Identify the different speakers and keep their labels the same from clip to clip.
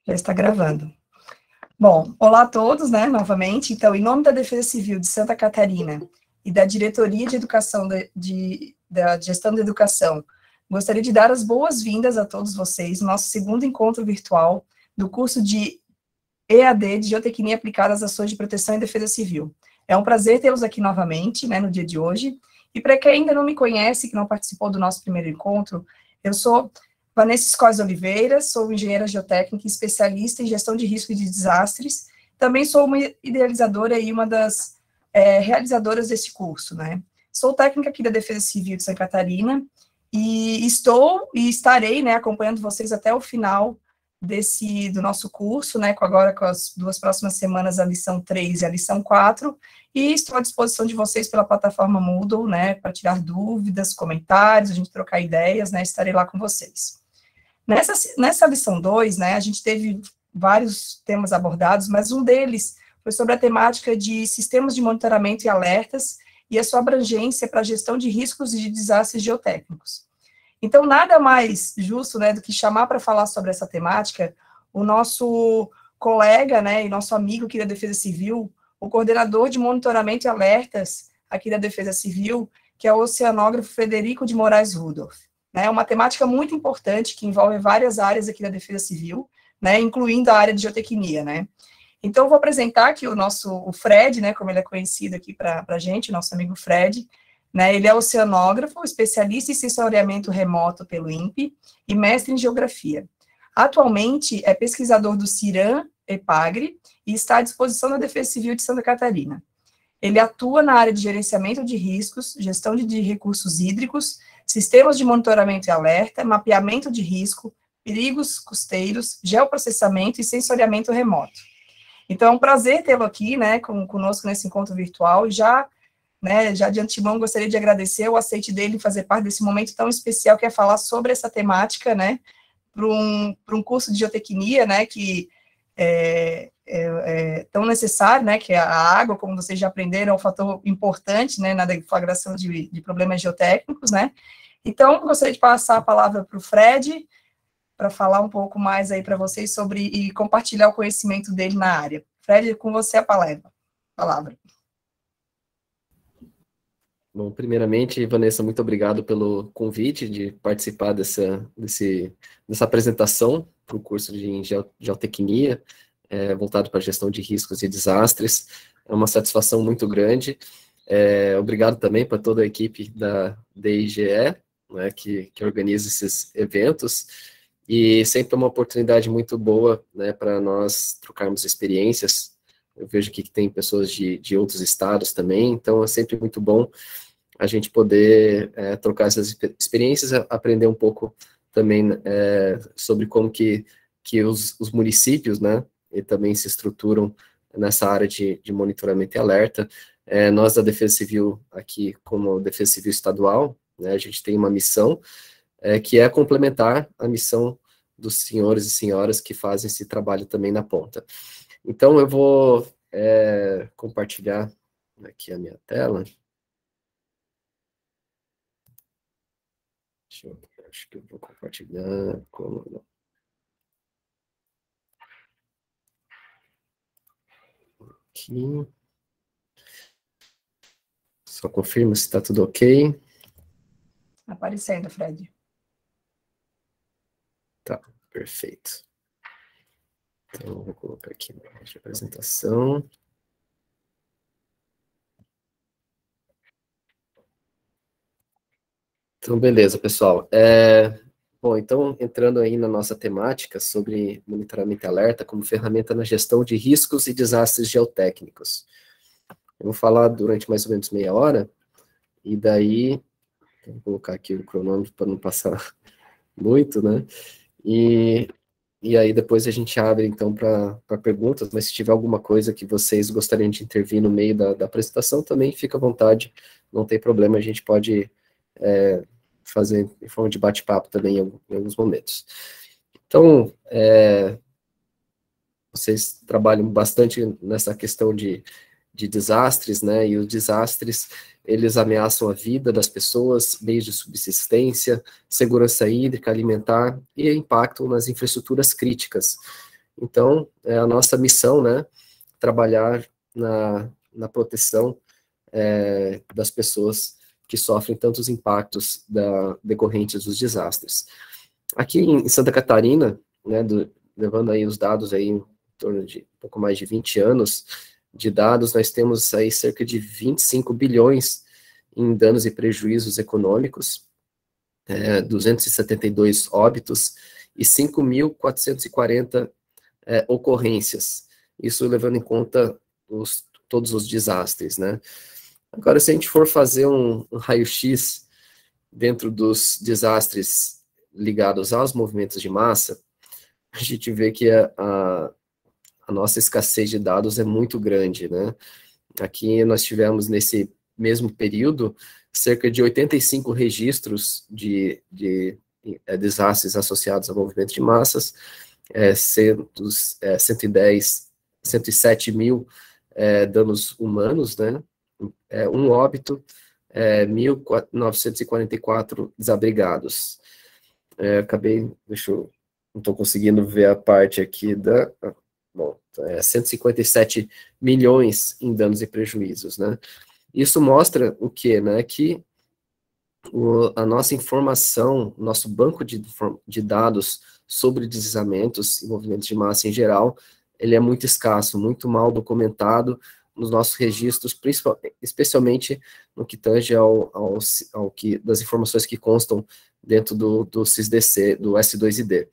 Speaker 1: Já está gravando. Bom, olá a todos, né, novamente. Então, em nome da Defesa Civil de Santa Catarina e da Diretoria de Educação da Gestão da Educação, gostaria de dar as boas-vindas a todos vocês no nosso segundo encontro virtual do curso de EAD de Geotecnia aplicada às ações de proteção e defesa civil. É um prazer tê-los aqui novamente, né, no dia de hoje. E para quem ainda não me conhece, que não participou do nosso primeiro encontro, eu sou Vanessa Escoz Oliveira, sou engenheira geotécnica e especialista em gestão de risco e de desastres. Também sou uma idealizadora e uma das realizadoras desse curso, né? Sou técnica aqui da Defesa Civil de Santa Catarina e estarei, né, acompanhando vocês até o final do nosso curso, né, agora com as duas próximas semanas, a lição 3 e a lição 4, e estou à disposição de vocês pela plataforma Moodle, né, para tirar dúvidas, comentários, a gente trocar ideias, né, estarei lá com vocês. Nessa lição 2, né, a gente teve vários temas abordados, mas um deles foi sobre a temática de sistemas de monitoramento e alertas e a sua abrangência para a gestão de riscos e de desastres geotécnicos. Então, nada mais justo, né, do que chamar para falar sobre essa temática o nosso colega, né, e nosso amigo aqui da Defesa Civil, o coordenador de monitoramento e alertas aqui da Defesa Civil, que é o oceanógrafo Frederico de Moraes Rudolph. É uma temática muito importante que envolve várias áreas aqui da Defesa Civil, né, incluindo a área de geotecnia, né. Então, eu vou apresentar aqui o Fred, né, como ele é conhecido aqui para a gente, nosso amigo Fred, né, ele é oceanógrafo, especialista em sensoriamento remoto pelo INPE e mestre em geografia. Atualmente é pesquisador do CIRAM-EPAGRE e está à disposição da Defesa Civil de Santa Catarina. Ele atua na área de gerenciamento de riscos, gestão de recursos hídricos, sistemas de monitoramento e alerta, mapeamento de risco, perigos costeiros, geoprocessamento e sensoriamento remoto. Então, é um prazer tê-lo aqui, né, conosco nesse encontro virtual, e já de antemão gostaria de agradecer o aceite dele em fazer parte desse momento tão especial que é falar sobre essa temática, né, para um curso de geotecnia, né, que é tão necessário, né, que a água, como vocês já aprenderam, é um fator importante, né, na deflagração de problemas geotécnicos, né. Então, gostaria de passar a palavra para o Fred, para falar um pouco mais aí para vocês sobre, e compartilhar o conhecimento dele na área. Fred, com você a palavra.
Speaker 2: Bom, primeiramente, Vanessa, muito obrigado pelo convite de participar dessa apresentação para o curso de geotecnia, voltado para a gestão de riscos e desastres. É uma satisfação muito grande. Obrigado também para toda a equipe da DIGE, né, que organiza esses eventos, e sempre é uma oportunidade muito boa, né, para nós trocarmos experiências. Eu vejo aqui que tem pessoas de outros estados também, então é sempre muito bom a gente poder trocar essas experiências, aprender um pouco também sobre como que os municípios, né, e também se estruturam nessa área de monitoramento e alerta. Nós da Defesa Civil, aqui como Defesa Civil Estadual, né, a gente tem uma missão que é complementar a missão dos senhores e senhoras que fazem esse trabalho também na ponta. Então, eu vou compartilhar aqui a minha tela. Acho que eu vou compartilhar. Aqui. Só confirma se está tudo ok.
Speaker 1: Aparecendo, Fred.
Speaker 2: Tá, perfeito. Então, eu vou colocar aqui na apresentação. Então, beleza, pessoal. Bom, então, entrando aí na nossa temática sobre monitoramento e alerta como ferramenta na gestão de riscos e desastres geotécnicos. Eu vou falar durante mais ou menos meia hora, e daí, vou colocar aqui o cronômetro para não passar muito, né? E aí depois a gente abre, então, para perguntas, mas se tiver alguma coisa que vocês gostariam de intervir no meio da apresentação, também fica à vontade, não tem problema, a gente pode fazer em forma de bate-papo também em alguns momentos. Então, vocês trabalham bastante nessa questão de desastres, né, e os desastres, eles ameaçam a vida das pessoas, meios de subsistência, segurança hídrica, alimentar, e impactam nas infraestruturas críticas. Então, é a nossa missão, né, trabalhar na proteção das pessoas que sofrem tantos impactos decorrentes dos desastres. Aqui em Santa Catarina, né, levando aí os dados aí em torno de pouco mais de 20 anos de dados, nós temos aí cerca de 25 bilhões em danos e prejuízos econômicos, 272 óbitos e 5.440 ocorrências. Isso levando em conta todos os desastres, né? Agora, se a gente for fazer um raio-x dentro dos desastres ligados aos movimentos de massa, a gente vê que a nossa escassez de dados é muito grande, né? Aqui nós tivemos, nesse mesmo período, cerca de 85 registros de desastres associados a movimentos de massas, 107 mil danos humanos, né? Um óbito, 1.944 desabrigados. Não estou conseguindo ver a parte aqui bom, 157 milhões em danos e prejuízos, né? Isso mostra o quê, né? Que a nossa informação, nosso banco de dados sobre deslizamentos e movimentos de massa em geral, ele é muito escasso, muito mal documentado nos nossos registros, especialmente no que tange das informações que constam dentro do SIS-DC, do S2ID.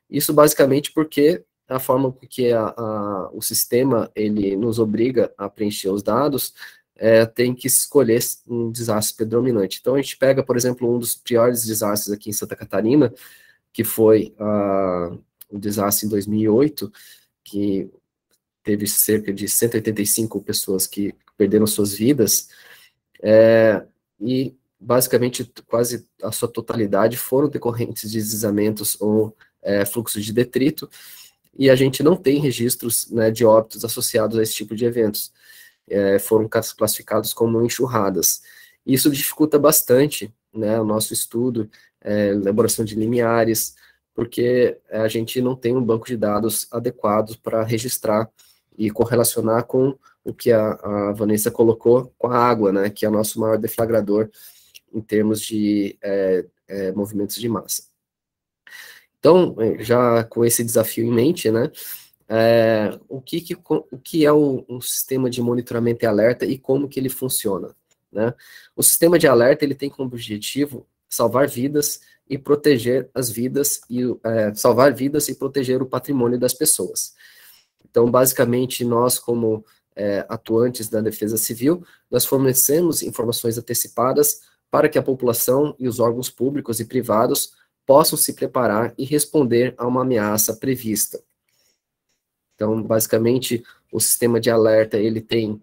Speaker 2: Isso basicamente porque a forma que o sistema ele nos obriga a preencher os dados tem que escolher um desastre predominante. Então, a gente pega, por exemplo, um dos piores desastres aqui em Santa Catarina, que foi o desastre em 2008, que teve cerca de 185 pessoas que perderam suas vidas, e basicamente quase a sua totalidade foram decorrentes de deslizamentos ou fluxos de detrito, e a gente não tem registros, né, de óbitos associados a esse tipo de eventos. Foram classificados como enxurradas. Isso dificulta bastante, né, o nosso estudo, elaboração de limiares, porque a gente não tem um banco de dados adequado para registrar e correlacionar com o que a Vanessa colocou com a água, né, que é o nosso maior deflagrador em termos de movimentos de massa. Então, já com esse desafio em mente, né, o que é um sistema de monitoramento e alerta e como que ele funciona, né? O sistema de alerta, ele tem como objetivo salvar vidas e proteger as vidas, salvar vidas e proteger o patrimônio das pessoas. Então, basicamente, nós, como atuantes da Defesa Civil, nós fornecemos informações antecipadas para que a população e os órgãos públicos e privados possam se preparar e responder a uma ameaça prevista. Então, basicamente, o sistema de alerta, ele tem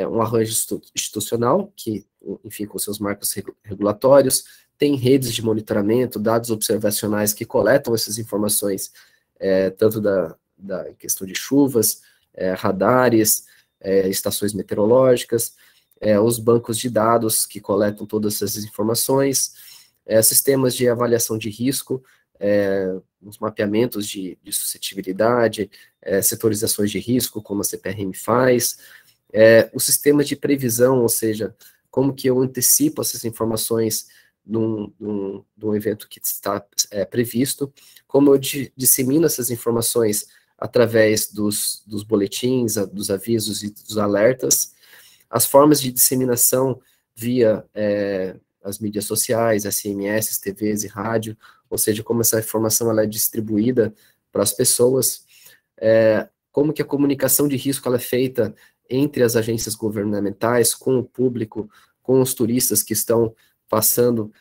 Speaker 2: um arranjo institucional, que, enfim, com seus marcos regulatórios, tem redes de monitoramento, dados observacionais que coletam essas informações, tanto da questão de chuvas, radares, estações meteorológicas, os bancos de dados que coletam todas essas informações, sistemas de avaliação de risco, os mapeamentos de suscetibilidade, setorizações de risco, como a CPRM faz, o sistema de previsão, ou seja, como que eu antecipo essas informações de um evento que está previsto, como eu dissemino essas informações através dos boletins, dos avisos e dos alertas, as formas de disseminação via as mídias sociais, SMS, TVs e rádio, ou seja, como essa informação ela é distribuída para as pessoas, como que a comunicação de risco ela é feita entre as agências governamentais, com o público, com os turistas que estão passando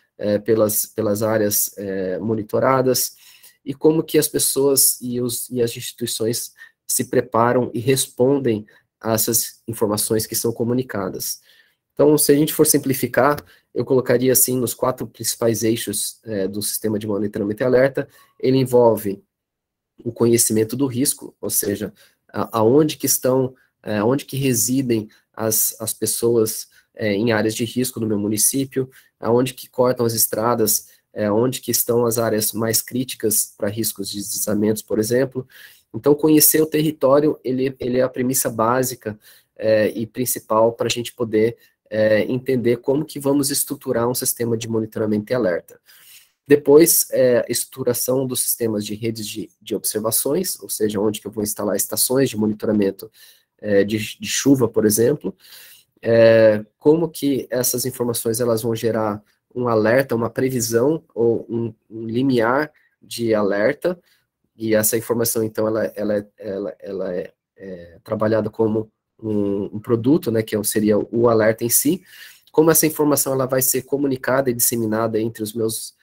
Speaker 2: pelas áreas monitoradas, e como que as pessoas e as instituições se preparam e respondem a essas informações que são comunicadas. Então, se a gente for simplificar, eu colocaria assim nos 4 principais eixos do sistema de monitoramento e alerta. Ele envolve o conhecimento do risco, ou seja, aonde que residem as pessoas em áreas de risco no meu município, aonde que cortam as estradas, onde que estão as áreas mais críticas para riscos de deslizamentos, por exemplo, Então, conhecer o território, ele é a premissa básica e principal para a gente poder entender como que vamos estruturar um sistema de monitoramento e alerta. Depois, estruturação dos sistemas de redes de observações, ou seja, onde que eu vou instalar estações de monitoramento de chuva, por exemplo, como que essas informações elas vão gerar um alerta, uma previsão, ou um limiar de alerta, e essa informação, então, ela é trabalhada como um produto, né, que seria o alerta em si, como essa informação ela vai ser comunicada e disseminada entre os meus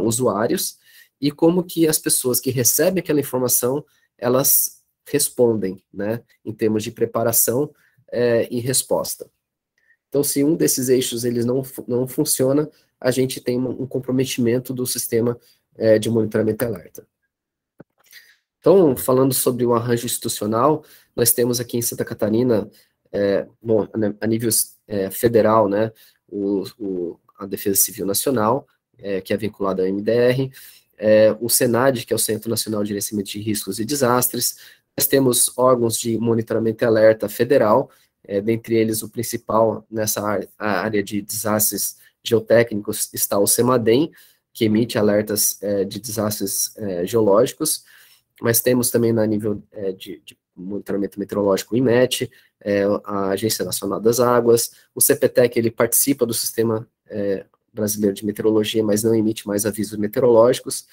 Speaker 2: usuários, e como que as pessoas que recebem aquela informação, elas respondem, né, em termos de preparação e resposta. Então, se um desses eixos eles não funciona, a gente tem um comprometimento do sistema de monitoramento e alerta. Então, falando sobre o arranjo institucional, nós temos aqui em Santa Catarina, bom, a nível federal, né, a Defesa Civil Nacional, que é vinculada ao MDR, o SENAD, que é o Centro Nacional de Gerenciamento de Riscos e Desastres, nós temos órgãos de monitoramento e alerta federal, dentre eles o principal nessa área de desastres geotécnicos está o CEMADEM, que emite alertas de desastres geológicos, mas temos também na nível de monitoramento meteorológico o INMET, a Agência Nacional das Águas, o CPTEC, ele participa do Sistema Brasileiro de Meteorologia, mas não emite mais avisos meteorológicos.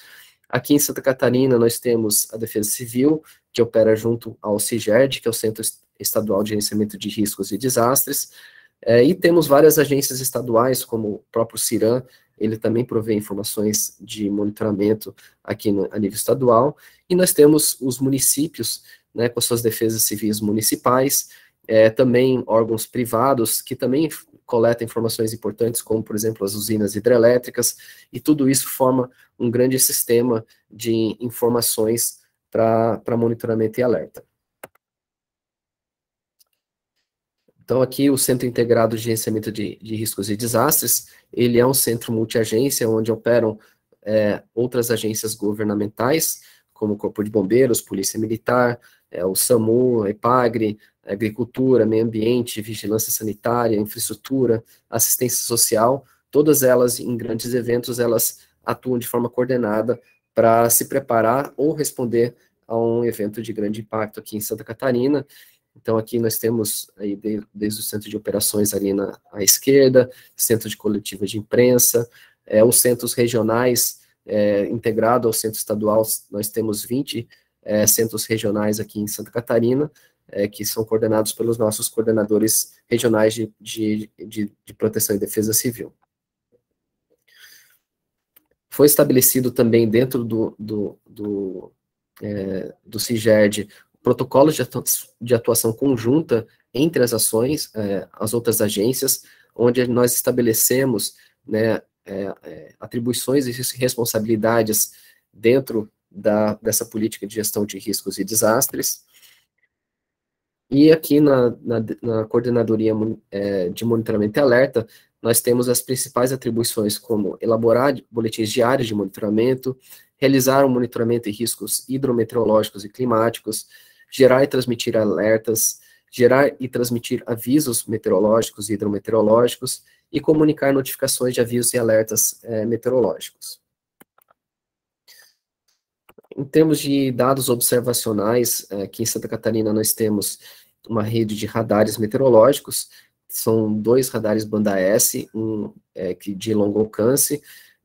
Speaker 2: Aqui em Santa Catarina, nós temos a Defesa Civil, que opera junto ao CIGERD, que é o Centro Estadual de Gerenciamento de Riscos e Desastres, e temos várias agências estaduais, como o próprio CIRAM, ele também provê informações de monitoramento aqui a nível estadual, e nós temos os municípios, né, com suas defesas civis municipais, também órgãos privados, que também coletam informações importantes, como, por exemplo, as usinas hidrelétricas, e tudo isso forma um grande sistema de informações para monitoramento e alerta. Então, aqui o Centro Integrado de Gerenciamento de Riscos e Desastres, ele é um centro multiagência, onde operam outras agências governamentais, como o Corpo de Bombeiros, Polícia Militar, o SAMU, a EPAGRE, Agricultura, Meio Ambiente, Vigilância Sanitária, Infraestrutura, Assistência Social, todas elas, em grandes eventos, elas atuam de forma coordenada para se preparar ou responder a um evento de grande impacto aqui em Santa Catarina. Então, aqui nós temos, aí, desde o Centro de Operações ali à esquerda, Centro de Coletiva de Imprensa, os centros regionais, integrado ao Centro Estadual, nós temos 20 centros regionais aqui em Santa Catarina, que são coordenados pelos nossos coordenadores regionais de proteção e defesa civil. Foi estabelecido também dentro do CIGERD protocolos de atuação conjunta entre as ações, as outras agências, onde nós estabelecemos, né, atribuições e responsabilidades dentro dessa política de gestão de riscos e desastres. E aqui na Coordenadoria de Monitoramento e Alerta, nós temos as principais atribuições como elaborar boletins diários de monitoramento, realizar um monitoramento de riscos hidrometeorológicos e climáticos, gerar e transmitir alertas, gerar e transmitir avisos meteorológicos e hidrometeorológicos e comunicar notificações de avisos e alertas meteorológicos. Em termos de dados observacionais, aqui em Santa Catarina nós temos uma rede de radares meteorológicos, são 2 radares banda S, um de longo alcance,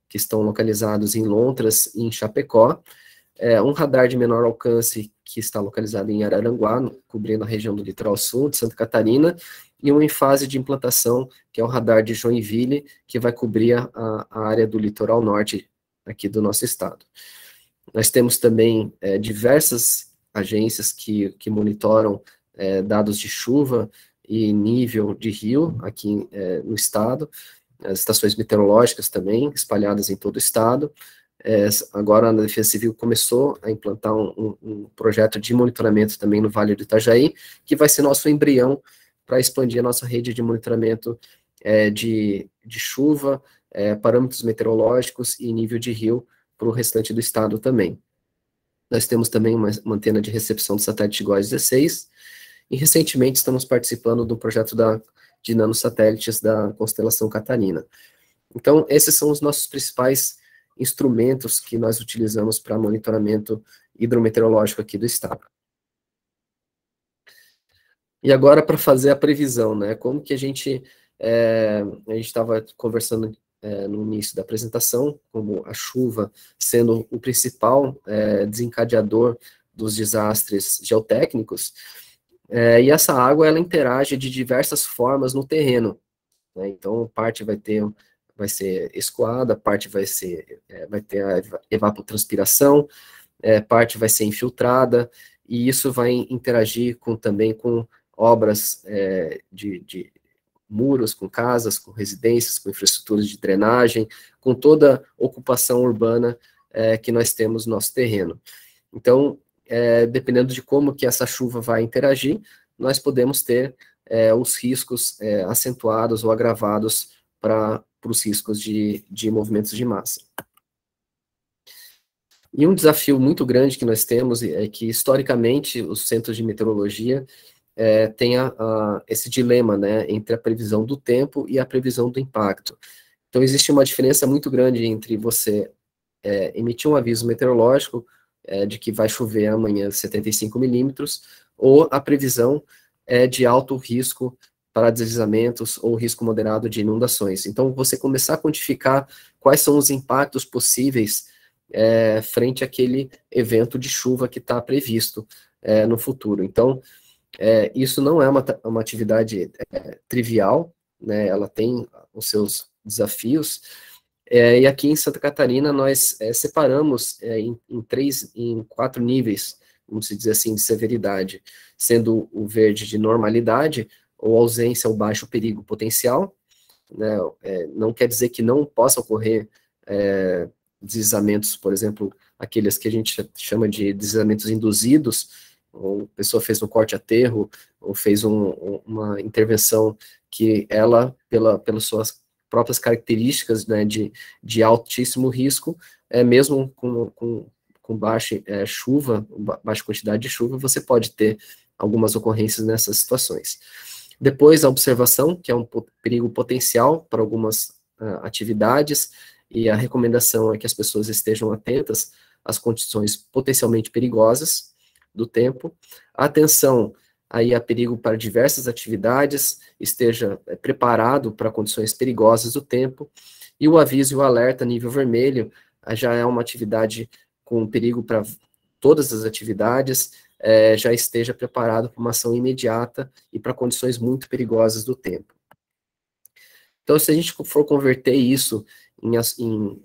Speaker 2: que estão localizados em Lontras e em Chapecó, um radar de menor alcance que está localizado em Araranguá, cobrindo a região do litoral sul de Santa Catarina, e um em fase de implantação, que é o radar de Joinville, que vai cobrir a área do litoral norte aqui do nosso estado. Nós temos também diversas agências que monitoram dados de chuva e nível de rio aqui no estado, as estações meteorológicas também, espalhadas em todo o estado. Agora a Defesa Civil começou a implantar um projeto de monitoramento também no Vale do Itajaí, que vai ser nosso embrião para expandir a nossa rede de monitoramento de chuva, parâmetros meteorológicos e nível de rio para o restante do estado também. Nós temos também uma antena de recepção do satélite GOES 16, e recentemente estamos participando do projeto de nanosatélites da constelação Catarina. Então, esses são os nossos principais instrumentos que nós utilizamos para monitoramento hidrometeorológico aqui do estado. E agora, para fazer a previsão, né? Como que a gente estava conversando no início da apresentação, como a chuva sendo o principal desencadeador dos desastres geotécnicos, e essa água, ela interage de diversas formas no terreno, né? Então, parte vai ser escoada, parte vai ter a evapotranspiração, parte vai ser infiltrada, e isso vai interagir também com obras de muros, com casas, com residências, com infraestruturas de drenagem, com toda a ocupação urbana que nós temos no nosso terreno. Então, dependendo de como que essa chuva vai interagir, nós podemos ter os riscos acentuados ou agravados para os riscos de movimentos de massa. E um desafio muito grande que nós temos é que, historicamente, os centros de meteorologia têm esse dilema, né, entre a previsão do tempo e a previsão do impacto. Então, existe uma diferença muito grande entre você emitir um aviso meteorológico de que vai chover amanhã 75 milímetros, ou a previsão de alto risco para deslizamentos ou risco moderado de inundações. Então, você começar a quantificar quais são os impactos possíveis frente àquele evento de chuva que está previsto no futuro. Então, isso não é uma atividade trivial, né? Ela tem os seus desafios, e aqui em Santa Catarina nós separamos em 4 níveis, vamos dizer assim, de severidade, sendo o verde de normalidade, ou ausência ou baixo perigo potencial, né? Não quer dizer que não possa ocorrer deslizamentos, por exemplo, aqueles que a gente chama de deslizamentos induzidos, ou a pessoa fez um corte-aterro, ou fez uma intervenção que ela, pelas suas próprias características, né, de altíssimo risco, mesmo com baixa chuva, baixa quantidade de chuva, você pode ter algumas ocorrências nessas situações. Depois, a observação, que é um perigo potencial para algumas atividades, e a recomendação é que as pessoas estejam atentas às condições potencialmente perigosas do tempo. A atenção aí a perigo para diversas atividades, esteja preparado para condições perigosas do tempo. E o aviso e o alerta nível vermelho já é uma atividade com perigo para todas as atividades, já esteja preparado para uma ação imediata e para condições muito perigosas do tempo. Então, se a gente for converter isso em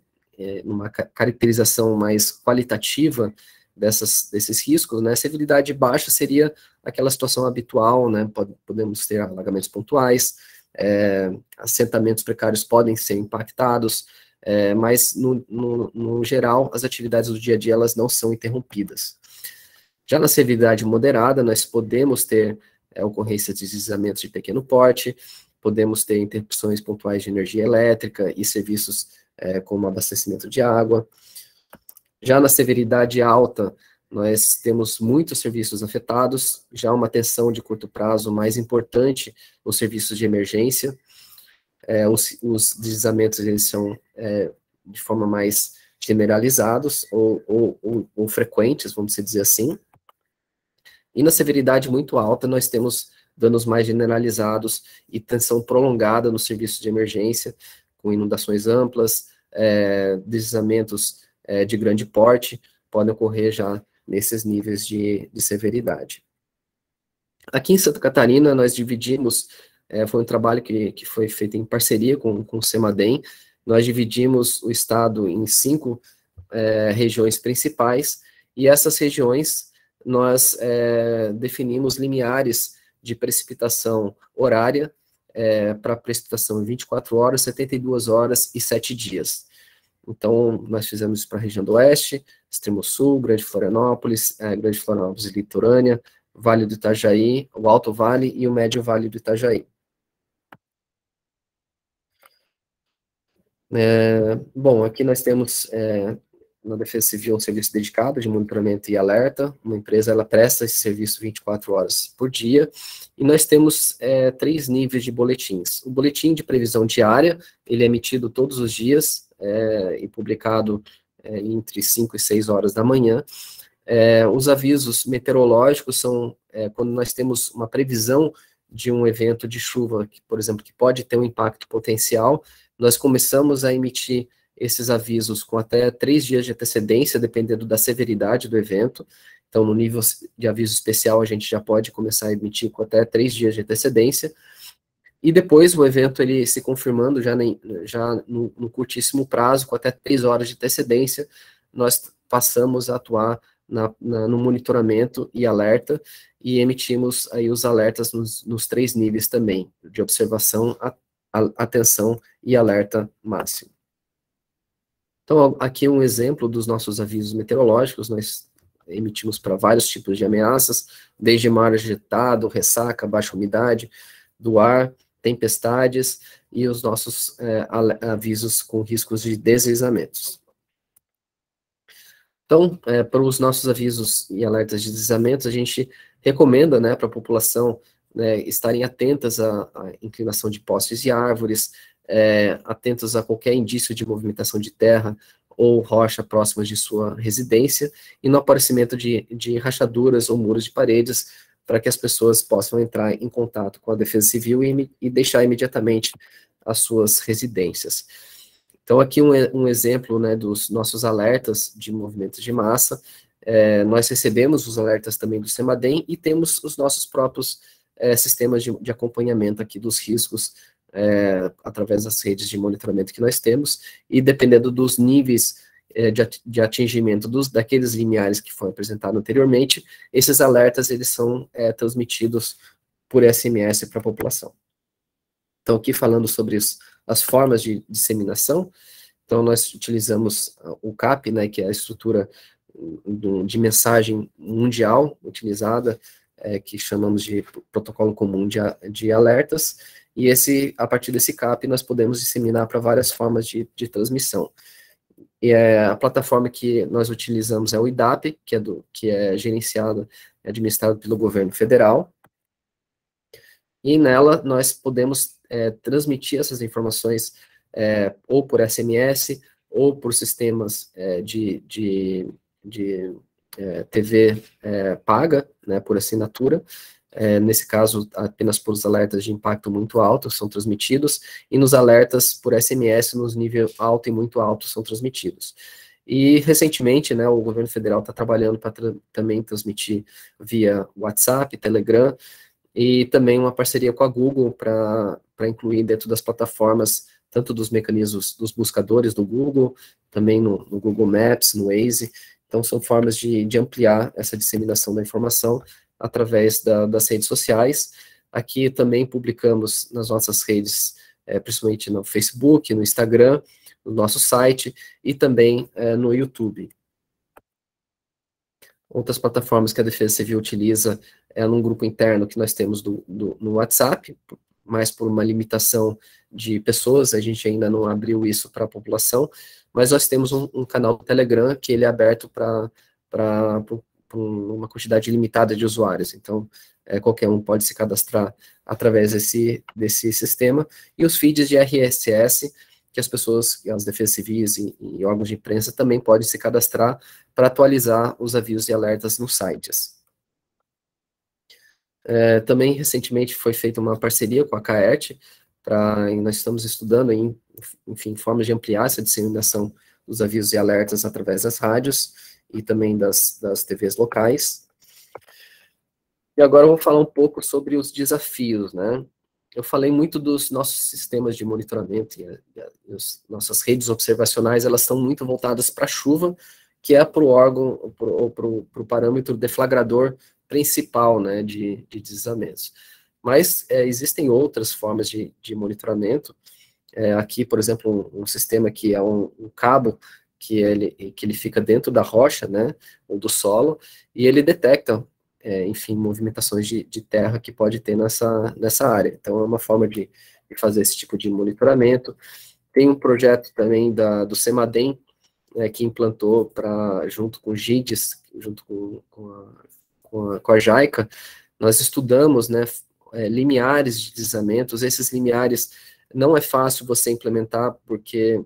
Speaker 2: uma caracterização mais qualitativa desses riscos, né, severidade baixa seria aquela situação habitual, né, podemos ter alagamentos pontuais, assentamentos precários podem ser impactados, mas, no geral, as atividades do dia a dia, elas não são interrompidas. Já na severidade moderada, nós podemos ter ocorrência de deslizamentos de pequeno porte, podemos ter interrupções pontuais de energia elétrica e serviços como abastecimento de água. Já na severidade alta, nós temos muitos serviços afetados, já uma atenção de curto prazo mais importante nos serviços de emergência. Os deslizamentos, eles são de forma mais generalizados ou frequentes, vamos dizer assim. E na severidade muito alta, nós temos danos mais generalizados e tensão prolongada nos serviços de emergência, com inundações amplas, deslizamentos de grande porte, podem ocorrer já nesses níveis de severidade. Aqui em Santa Catarina, nós dividimos, foi um trabalho que foi feito em parceria com o CEMADEM, nós dividimos o estado em 5 regiões principais, e essas regiões nós definimos limiares de precipitação horária para precipitação em 24 horas, 72 horas e 7 dias. Então, nós fizemos isso para a região do Oeste, Extremo Sul, Grande Florianópolis e Litorânea, Vale do Itajaí, o Alto Vale e o Médio Vale do Itajaí. Bom, aqui nós temos na Defesa Civil um serviço dedicado de monitoramento e alerta. Uma empresa, ela presta esse serviço 24 horas por dia, e nós temos 3 níveis de boletins. O boletim de previsão diária, ele é emitido todos os dias, e publicado entre 5 e 6 horas da manhã. Os avisos meteorológicos são quando nós temos uma previsão de um evento de chuva, por exemplo, que pode ter um impacto potencial, nós começamos a emitir esses avisos com até 3 dias de antecedência, dependendo da severidade do evento. Então, no nível de aviso especial, a gente já pode começar a emitir com até 3 dias de antecedência. E depois, o evento, ele se confirmando já no curtíssimo prazo, com até 3 horas de antecedência, nós passamos a atuar no monitoramento e alerta, e emitimos aí os alertas nos 3 níveis também, de observação, atenção e alerta máximo. Então, aqui um exemplo dos nossos avisos meteorológicos. Nós emitimos para vários tipos de ameaças, desde mar agitado, ressaca, baixa umidade do ar, tempestades, e os nossos avisos com riscos de deslizamentos. Então, para os nossos avisos e alertas de deslizamentos, a gente recomenda, né, para a população, né, estarem atentas à inclinação de postes e árvores, atentos a qualquer indício de movimentação de terra ou rocha próximas de sua residência, e no aparecimento de rachaduras ou muros de paredes, para que as pessoas possam entrar em contato com a Defesa Civil e deixar imediatamente as suas residências. Então, aqui um exemplo, né, dos nossos alertas de movimentos de massa. Nós recebemos os alertas também do CEMADEM, e temos os nossos próprios sistemas de acompanhamento aqui dos riscos, através das redes de monitoramento que nós temos, e dependendo dos níveis de atingimento daqueles limiares que foram apresentados anteriormente, esses alertas, eles são transmitidos por SMS para a população. Então, aqui falando sobre as formas de disseminação, então nós utilizamos o CAP, né, que é a estrutura de mensagem mundial utilizada, que chamamos de protocolo comum de alertas, e a partir desse CAP nós podemos disseminar para várias formas de transmissão. E a plataforma que nós utilizamos é o IDAP, que é gerenciado, administrado pelo governo federal, e nela nós podemos transmitir essas informações ou por SMS, ou por sistemas de TV paga, né, por assinatura. Nesse caso, apenas por os alertas de impacto muito alto são transmitidos, e nos alertas por SMS, nos nível alto e muito alto, são transmitidos. E, recentemente, né, o governo federal está trabalhando para também transmitir via WhatsApp, Telegram, e também uma parceria com a Google para incluir dentro das plataformas, tanto dos mecanismos dos buscadores do Google, também no Google Maps, no Waze. Então, são formas de ampliar essa disseminação da informação através das redes sociais. Aqui também publicamos nas nossas redes, principalmente no Facebook, no Instagram, no nosso site, e também no YouTube. Outras plataformas que a Defesa Civil utiliza num grupo interno que nós temos no WhatsApp, mas por uma limitação de pessoas, a gente ainda não abriu isso para a população, mas nós temos um canal do Telegram que ele é aberto para uma quantidade limitada de usuários. Então, qualquer um pode se cadastrar através desse sistema, e os feeds de RSS, que as pessoas, as defesas civis e órgãos de imprensa também podem se cadastrar para atualizar os avisos e alertas nos sites. Também, recentemente, foi feita uma parceria com a CAERT, e nós estamos estudando, enfim, formas de ampliar essa disseminação dos avisos e alertas através das rádios e também das TVs locais. E agora eu vou falar um pouco sobre os desafios, né? Eu falei muito dos nossos sistemas de monitoramento, e as nossas redes observacionais, elas estão muito voltadas para a chuva, que é para o órgão, para o parâmetro deflagrador principal, né, de deslizamentos. Mas existem outras formas de monitoramento. Aqui, por exemplo, um sistema que é um cabo, que ele fica dentro da rocha, né, ou do solo, e ele detecta, enfim, movimentações de terra que pode ter nessa área. Então, é uma forma de fazer esse tipo de monitoramento. Tem um projeto também do CEMADEM, que implantou junto com o GIDES, junto com a JICA, nós estudamos, né, limiares de deslizamentos. Esses limiares não é fácil você implementar, porque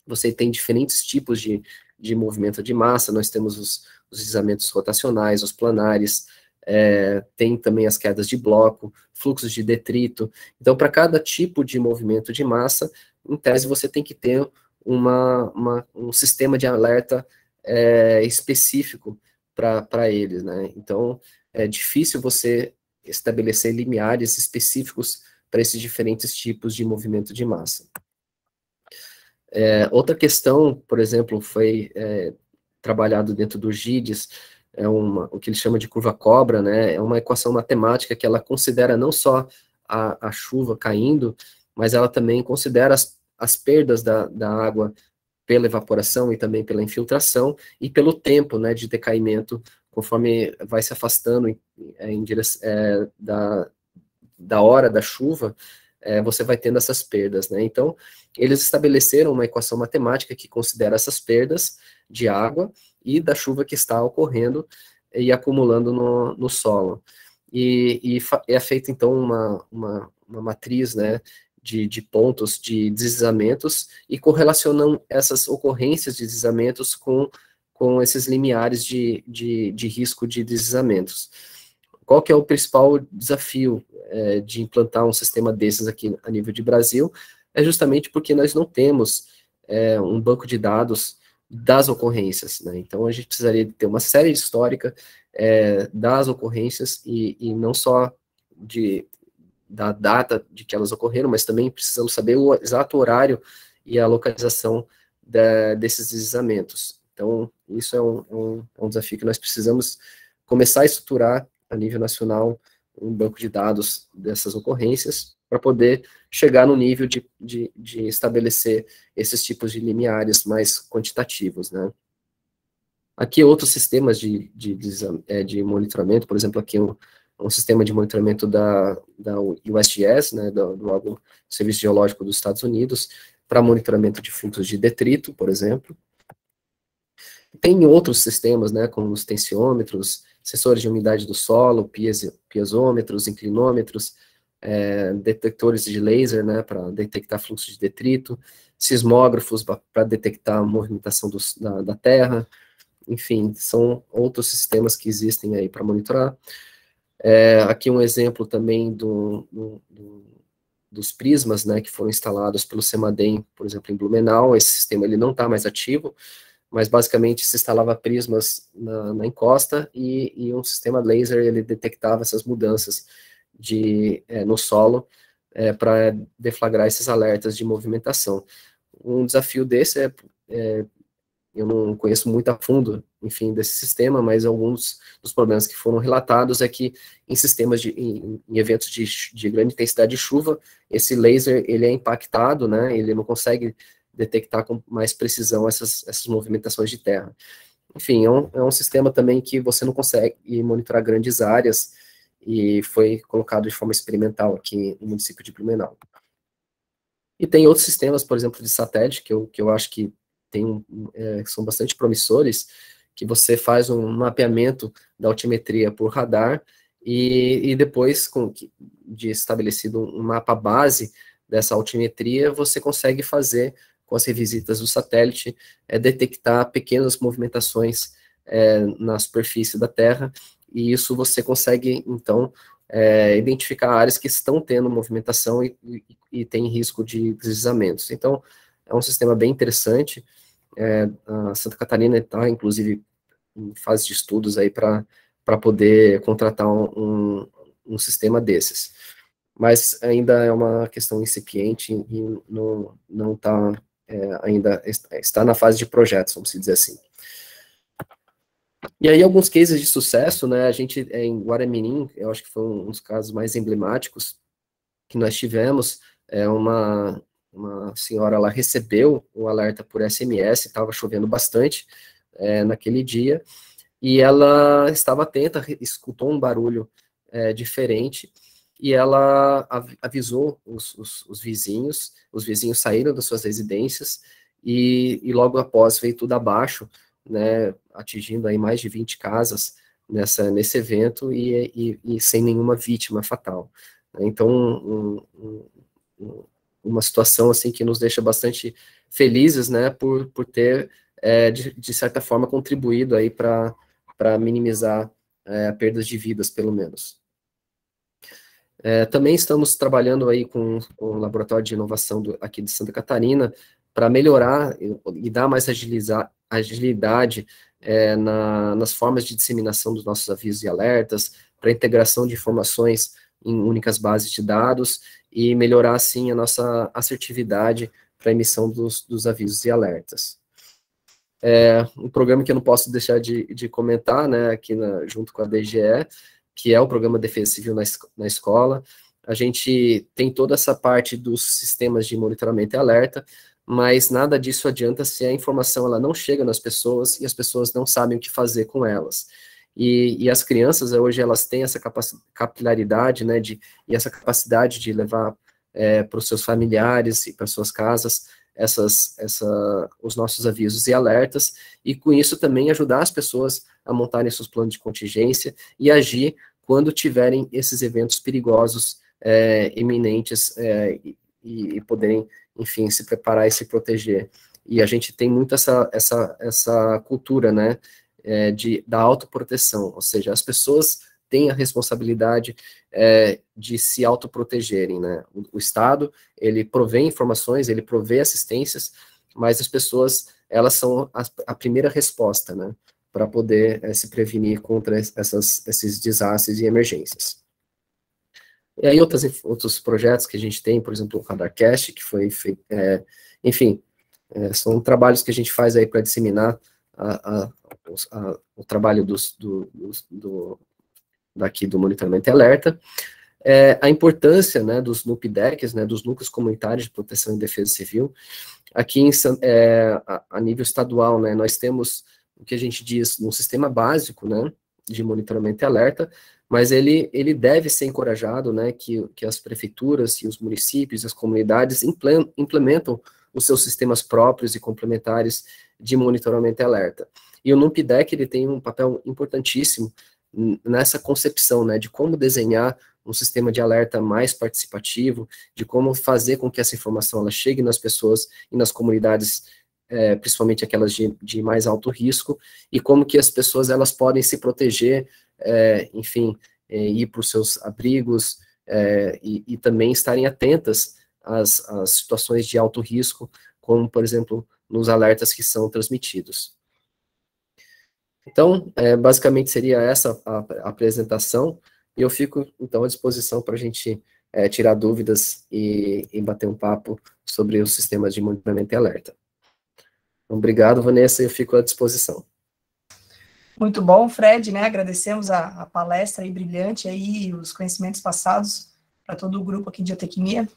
Speaker 2: você tem diferentes tipos de movimento de massa. Nós temos os deslizamentos rotacionais, os planares, tem também as quedas de bloco, fluxos de detrito. Então, para cada tipo de movimento de massa, em tese, você tem que ter um sistema de alerta específico para eles, né? Então, é difícil você estabelecer limiares específicos para esses diferentes tipos de movimento de massa. Outra questão, por exemplo, foi trabalhado dentro do GIDES, o que ele chama de curva cobra, né? É uma equação matemática que ela considera não só a chuva caindo, mas ela também considera as perdas da água pela evaporação e também pela infiltração e pelo tempo, né, de decaimento, conforme vai se afastando em direção da hora da chuva, você vai tendo essas perdas, né? Então, eles estabeleceram uma equação matemática que considera essas perdas de água e da chuva que está ocorrendo e acumulando no solo. E é feita, então, uma matriz, né, de pontos de deslizamentos e correlacionam essas ocorrências de deslizamentos com esses limiares de risco de deslizamentos. Qual que é o principal desafio de implantar um sistema desses aqui a nível de Brasil? É justamente porque nós não temos um banco de dados das ocorrências, né? Então, a gente precisaria ter uma série histórica das ocorrências e não só da data de que elas ocorreram, mas também precisamos saber o exato horário e a localização desses deslizamentos. Então, isso é um desafio que nós precisamos começar a estruturar a nível nacional, um banco de dados dessas ocorrências, para poder chegar no nível de estabelecer esses tipos de limiares mais quantitativos, né? Aqui outros sistemas de monitoramento, por exemplo, aqui um sistema de monitoramento da USGS, né, do órgão Serviço Geológico dos Estados Unidos, para monitoramento de fluxos de detrito, por exemplo. Tem outros sistemas, né, como os tensiômetros, sensores de umidade do solo, piezômetros, inclinômetros, detectores de laser, né, para detectar fluxo de detrito, sismógrafos para detectar a movimentação da Terra. Enfim, são outros sistemas que existem aí para monitorar. Aqui um exemplo também dos prismas, né, que foram instalados pelo CEMADEM, por exemplo, em Blumenau. Esse sistema ele não está mais ativo, mas basicamente se instalava prismas na encosta e um sistema laser ele detectava essas mudanças no solo para deflagrar esses alertas de movimentação. Um desafio desse eu não conheço muito a fundo, enfim, desse sistema, mas alguns dos problemas que foram relatados é que em sistemas em eventos de grande intensidade de chuva, esse laser ele é impactado, né, ele não consegue detectar com mais precisão essas movimentações de terra. Enfim, é um sistema também que você não consegue monitorar grandes áreas e foi colocado de forma experimental aqui no município de Blumenau. E tem outros sistemas, por exemplo, de satélite, que eu acho que são bastante promissores, que você faz um mapeamento da altimetria por radar e depois, de estabelecido um mapa base dessa altimetria, você consegue fazer, com as revisitas do satélite, detectar pequenas movimentações na superfície da Terra, e isso você consegue, então, identificar áreas que estão tendo movimentação e tem risco de deslizamentos. Então, é um sistema bem interessante. A Santa Catarina está, inclusive, em fase de estudos aí para poder contratar um sistema desses. Mas ainda é uma questão incipiente e não está ainda está na fase de projetos, vamos dizer assim. E aí, alguns cases de sucesso, né, a gente, em Guaramirim, eu acho que foi um dos casos mais emblemáticos que nós tivemos, uma senhora lá recebeu o alerta por SMS, estava chovendo bastante naquele dia, e ela estava atenta, escutou um barulho diferente, e ela avisou os vizinhos saíram das suas residências, e logo após veio tudo abaixo, né, atingindo aí mais de 20 casas nesse evento e sem nenhuma vítima fatal. Então, uma situação assim que nos deixa bastante felizes, né, por ter, de certa forma, contribuído aí para minimizar perdas de vidas, pelo menos. Também estamos trabalhando aí com o Laboratório de Inovação aqui de Santa Catarina para melhorar e dar mais agilidade nas formas de disseminação dos nossos avisos e alertas, para integração de informações em únicas bases de dados e melhorar, assim, a nossa assertividade para a emissão dos avisos e alertas. Um programa que eu não posso deixar de comentar, né, aqui junto com a DGE, que é o Programa Defesa Civil na escola. A gente tem toda essa parte dos sistemas de monitoramento e alerta, mas nada disso adianta se a informação ela não chega nas pessoas e as pessoas não sabem o que fazer com elas. E as crianças, hoje, elas têm essa capilaridade, né, e essa capacidade de levar para os seus familiares e para suas casas os nossos avisos e alertas, e com isso também ajudar as pessoas a montarem seus planos de contingência e agir quando tiverem esses eventos perigosos iminentes e poderem, enfim, se preparar e se proteger. E a gente tem muito essa cultura, né, da autoproteção, ou seja, as pessoas têm a responsabilidade de se autoprotegerem, né? O Estado, ele provê informações, ele provê assistências, mas as pessoas, elas são a primeira resposta, né, para poder se prevenir contra esses desastres e emergências. E aí outros projetos que a gente tem, por exemplo, o RadarCast, que foi feito, enfim, são trabalhos que a gente faz aí para disseminar o trabalho daqui do monitoramento e alerta, a importância, né, dos NUPDECs, né, dos Núcleos Comunitários de Proteção e Defesa Civil. Aqui a nível estadual, né, nós temos o que a gente diz um sistema básico, né, de monitoramento e alerta, mas ele deve ser encorajado, né, que as prefeituras e os municípios, as comunidades implementam os seus sistemas próprios e complementares de monitoramento e alerta. E o NUPDEC, ele tem um papel importantíssimo nessa concepção, né, de como desenhar um sistema de alerta mais participativo, de como fazer com que essa informação ela chegue nas pessoas e nas comunidades, principalmente aquelas de mais alto risco, e como que as pessoas elas podem se proteger, enfim, ir para os seus abrigos, e também estarem atentas às situações de alto risco, como, por exemplo, nos alertas que são transmitidos. Então, basicamente seria essa a apresentação, e eu fico, então, à disposição para a gente tirar dúvidas e bater um papo sobre os sistemas de monitoramento e alerta. Então, obrigado, Vanessa, eu fico à disposição.
Speaker 1: Muito bom, Fred, né, agradecemos a palestra aí brilhante aí, os conhecimentos passados para todo o grupo aqui de geotecnia,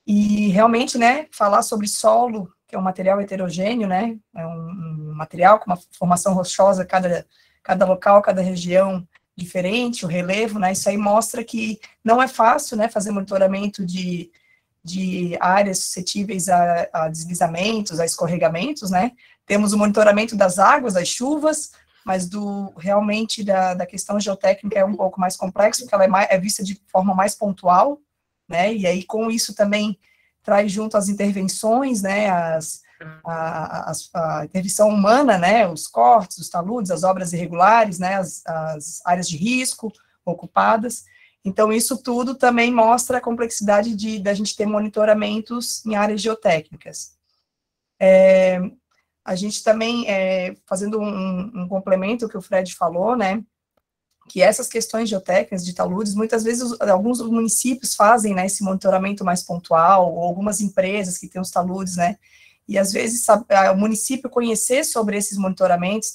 Speaker 1: e realmente, né, falar sobre solo, que é um material heterogêneo, né, é um material com uma formação rochosa, cada local, cada região diferente, o relevo, né, isso aí mostra que não é fácil, né, fazer monitoramento de áreas suscetíveis a deslizamentos, a escorregamentos, né, temos o monitoramento das águas, das chuvas, mas realmente da questão geotécnica é um pouco mais complexo, porque ela é vista de forma mais pontual, né, e aí com isso também traz junto as intervenções, né, a intervenção humana, né, os cortes, os taludes, as obras irregulares, né, as áreas de risco ocupadas. Então, isso tudo também mostra a complexidade da gente ter monitoramentos em áreas geotécnicas. A gente também, fazendo um complemento que o Fred falou, né, que essas questões geotécnicas de taludes, muitas vezes alguns municípios fazem, né, esse monitoramento mais pontual, ou algumas empresas que têm os taludes, né, e às vezes o município conhecer sobre esses monitoramentos,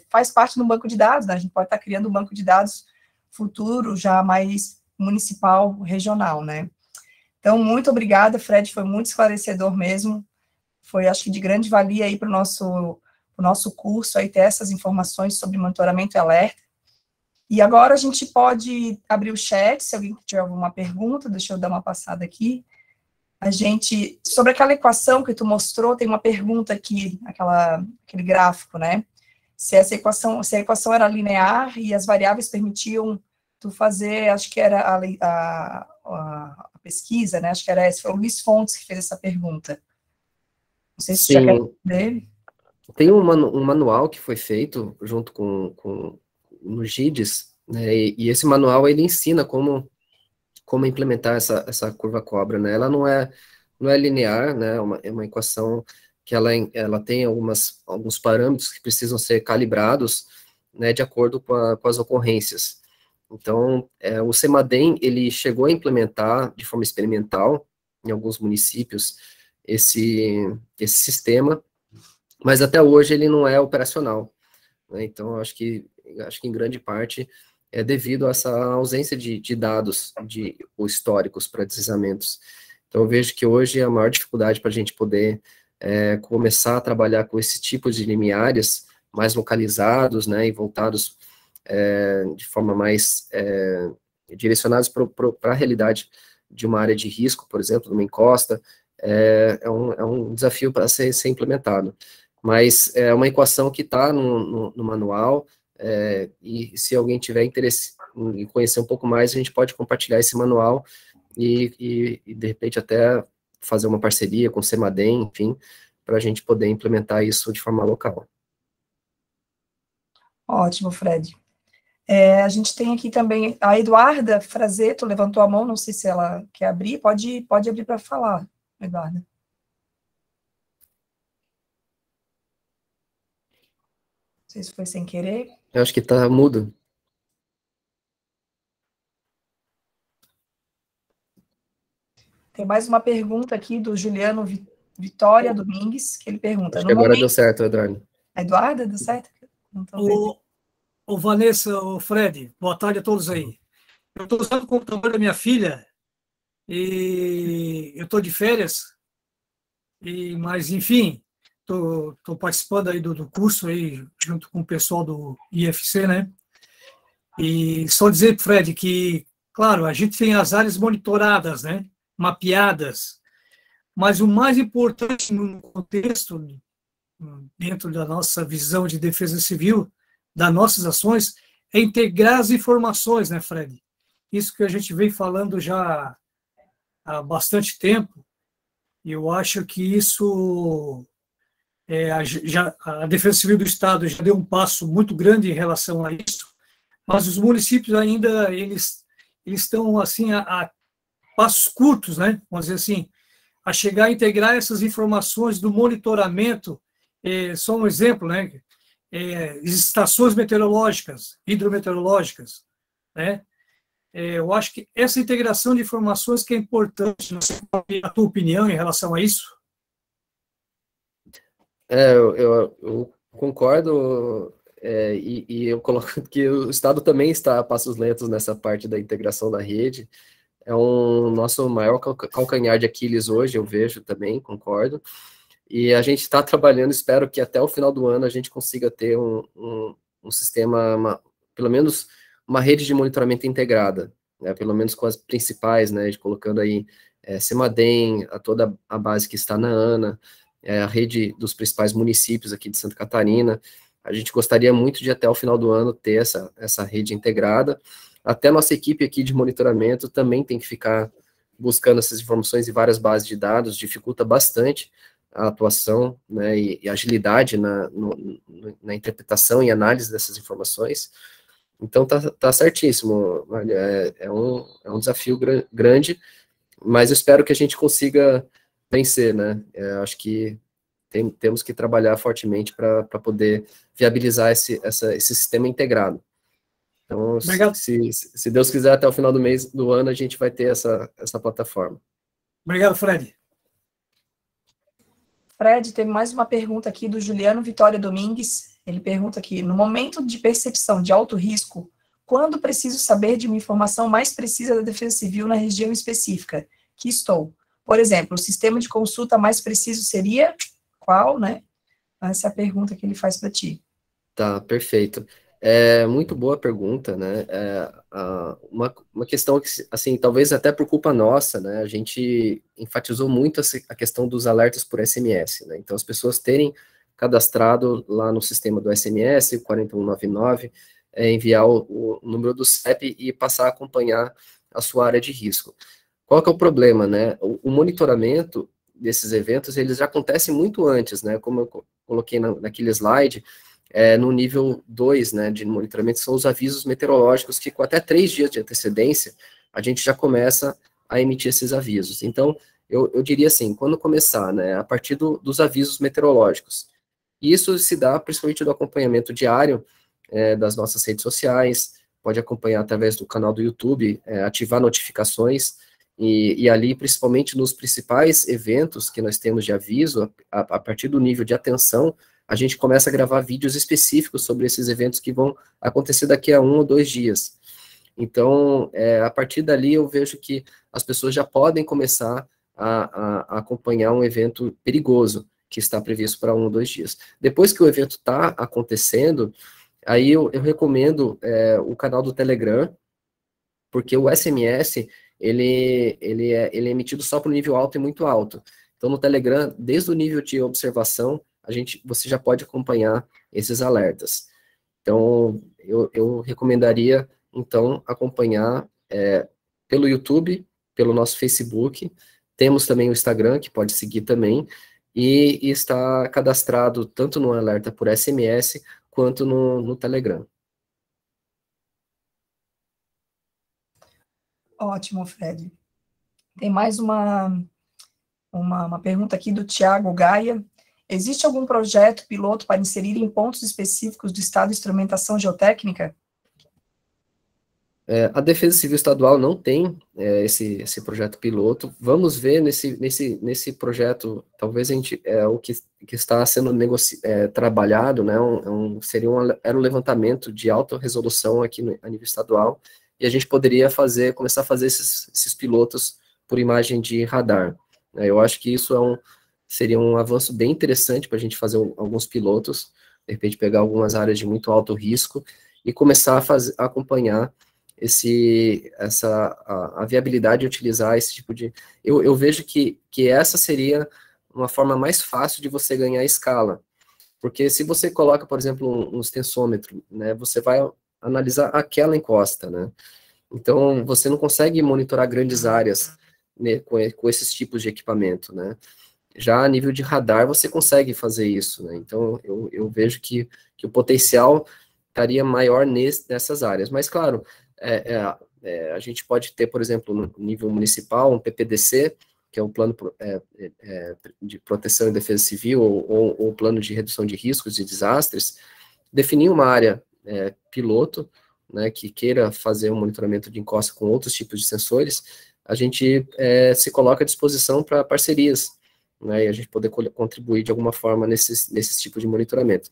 Speaker 1: faz parte do banco de dados, né, a gente pode estar criando um banco de dados futuro, já mais municipal, regional, né. Então, muito obrigada, Fred, foi muito esclarecedor mesmo, foi, acho que, de grande valia aí para o nosso curso, aí ter essas informações sobre monitoramento e alerta. E agora a gente pode abrir o chat, se alguém tiver alguma pergunta, deixa eu dar uma passada aqui. sobre aquela equação que tu mostrou, tem uma pergunta aqui, aquele gráfico, né? Se a equação era linear e as variáveis permitiam tu fazer, acho que era a pesquisa, né? Acho que era esse, foi o Luiz Fontes que fez essa pergunta. Não sei se você já quer dele.
Speaker 2: Tem um manual que foi feito junto com no GIDES, né? E esse manual ele ensina como implementar essa curva cobra, né? Ela não é linear, né? É uma equação que ela tem alguns parâmetros que precisam ser calibrados, né, de acordo com as ocorrências. Então, o CEMADEM, ele chegou a implementar de forma experimental em alguns municípios esse sistema, mas até hoje ele não é operacional, né? Então, acho que em grande parte é devido a essa ausência de dados ou históricos para deslizamentos. Então, eu vejo que hoje a maior dificuldade para a gente poder começar a trabalhar com esse tipo de limiares mais localizados, né, e voltados de forma mais direcionados para a realidade de uma área de risco, por exemplo, numa encosta, é um desafio para ser implementado. Mas é uma equação que está no manual, e se alguém tiver interesse em conhecer um pouco mais, a gente pode compartilhar esse manual e de repente até fazer uma parceria com o CEMADEM, enfim, para a gente poder implementar isso de forma local.
Speaker 1: Ótimo, Fred. A gente tem aqui também a Eduarda Frazeto, levantou a mão, não sei se ela quer abrir, pode abrir para falar, Eduarda. Não sei se foi sem querer.
Speaker 2: Eu acho que está mudo.
Speaker 1: Tem mais uma pergunta aqui do Juliano Vitória Domingues, que ele pergunta...
Speaker 2: Acho que agora deu certo, Eduardo.
Speaker 1: Eduarda, deu certo?
Speaker 3: O Vanessa, o Fred, boa tarde a todos aí. Eu estou usando o computador da minha filha e eu estou de férias, mas enfim, estou participando aí do curso aí, junto com o pessoal do IFC, né? E só dizer, Fred, que, claro, a gente tem as áreas monitoradas, né? Mapeadas, mas o mais importante no contexto, dentro da nossa visão de defesa civil, das nossas ações, é integrar as informações, né, Fred? Isso que a gente vem falando já há bastante tempo, e eu acho que isso, a Defesa Civil do Estado já deu um passo muito grande em relação a isso, mas os municípios ainda, eles estão, assim, a passos curtos, né, vamos dizer assim, a chegar a integrar essas informações do monitoramento, só um exemplo, né, estações meteorológicas, hidrometeorológicas, né? Eu acho que essa integração de informações que é importante. Não sei qual é a tua opinião em relação a isso.
Speaker 2: Eu concordo, e eu coloco que o Estado também está a passos lentos nessa parte da integração da rede. É nosso maior calcanhar de Aquiles hoje, eu vejo também, concordo. E a gente está trabalhando, espero que até o final do ano a gente consiga ter um sistema, pelo menos uma rede de monitoramento integrada, né, pelo menos com as principais, né, colocando aí CEMADEM, toda a base que está na ANA, a rede dos principais municípios aqui de Santa Catarina. A gente gostaria muito de até o final do ano ter essa rede integrada. Até a nossa equipe aqui de monitoramento também tem que ficar buscando essas informações em várias bases de dados, dificulta bastante a atuação, né, e agilidade na interpretação e análise dessas informações. Então, tá certíssimo, é um desafio grande, mas eu espero que a gente consiga vencer, né? Acho que temos que trabalhar fortemente para poder viabilizar esse sistema integrado. Então, se Deus quiser, até o final do ano, a gente vai ter essa plataforma.
Speaker 3: Obrigado, Fred.
Speaker 1: Fred, tem mais uma pergunta aqui do Juliano Vitória Domingues. Ele pergunta aqui, no momento de percepção de alto risco, quando preciso saber de uma informação mais precisa da Defesa Civil na região específica que estou? Por exemplo, o sistema de consulta mais preciso seria qual, né? Essa é a pergunta que ele faz para ti.
Speaker 2: Tá, perfeito. Muito boa pergunta, né? Uma questão que, assim, talvez até por culpa nossa, né? A gente enfatizou muito a questão dos alertas por SMS, né? Então, as pessoas terem cadastrado lá no sistema do SMS, 4199, enviar o número do CEP e passar a acompanhar a sua área de risco. Qual que é o problema, né? O monitoramento desses eventos, eles já acontecem muito antes, né? Como eu coloquei naquele slide, no nível 2, né, de monitoramento, são os avisos meteorológicos, que com até 3 dias de antecedência, a gente já começa a emitir esses avisos. Então, eu diria assim, quando começar, né, a partir dos avisos meteorológicos. E isso se dá principalmente do acompanhamento diário das nossas redes sociais, pode acompanhar através do canal do YouTube, ativar notificações, e ali, principalmente nos principais eventos que nós temos de aviso, a partir do nível de atenção, a gente começa a gravar vídeos específicos sobre esses eventos que vão acontecer daqui a 1 ou 2 dias. Então, a partir dali, eu vejo que as pessoas já podem começar a acompanhar um evento perigoso, que está previsto para 1 ou 2 dias. Depois que o evento está acontecendo, aí eu recomendo o canal do Telegram, porque o SMS, ele é emitido só para o nível alto e muito alto. Então, no Telegram, desde o nível de observação, você já pode acompanhar esses alertas. Então, eu recomendaria, então, acompanhar pelo YouTube, pelo nosso Facebook, temos também o Instagram, que pode seguir também, e está cadastrado tanto no alerta por SMS, quanto no Telegram.
Speaker 1: Ótimo, Fred. Tem mais uma pergunta aqui do Tiago Gaia. Existe algum projeto piloto para inserir em pontos específicos do estado de instrumentação geotécnica?
Speaker 2: A Defesa Civil Estadual não tem esse projeto piloto. Vamos ver nesse projeto, talvez a gente, o que está sendo trabalhado, né, era um levantamento de alta resolução aqui a nível estadual, e a gente poderia começar a fazer esses pilotos por imagem de radar. Eu acho que isso seria um avanço bem interessante para a gente fazer alguns pilotos, de repente pegar algumas áreas de muito alto risco e começar a acompanhar a viabilidade de utilizar esse tipo de... Eu vejo que essa seria uma forma mais fácil de você ganhar escala, porque se você coloca, por exemplo, um extensômetro, né, você vai analisar aquela encosta, né, então você não consegue monitorar grandes áreas, né, com esses tipos de equipamento, né, já a nível de radar você consegue fazer isso, né, então eu vejo que o potencial estaria maior nessas áreas, mas claro, a gente pode ter, por exemplo, no nível municipal, um PPDC, que é um plano de proteção e defesa civil, ou plano de redução de riscos e desastres, definir uma área piloto, né, que queira fazer um monitoramento de encosta com outros tipos de sensores, a gente se coloca à disposição para parcerias, né, e a gente poder contribuir de alguma forma nesses tipos de monitoramento.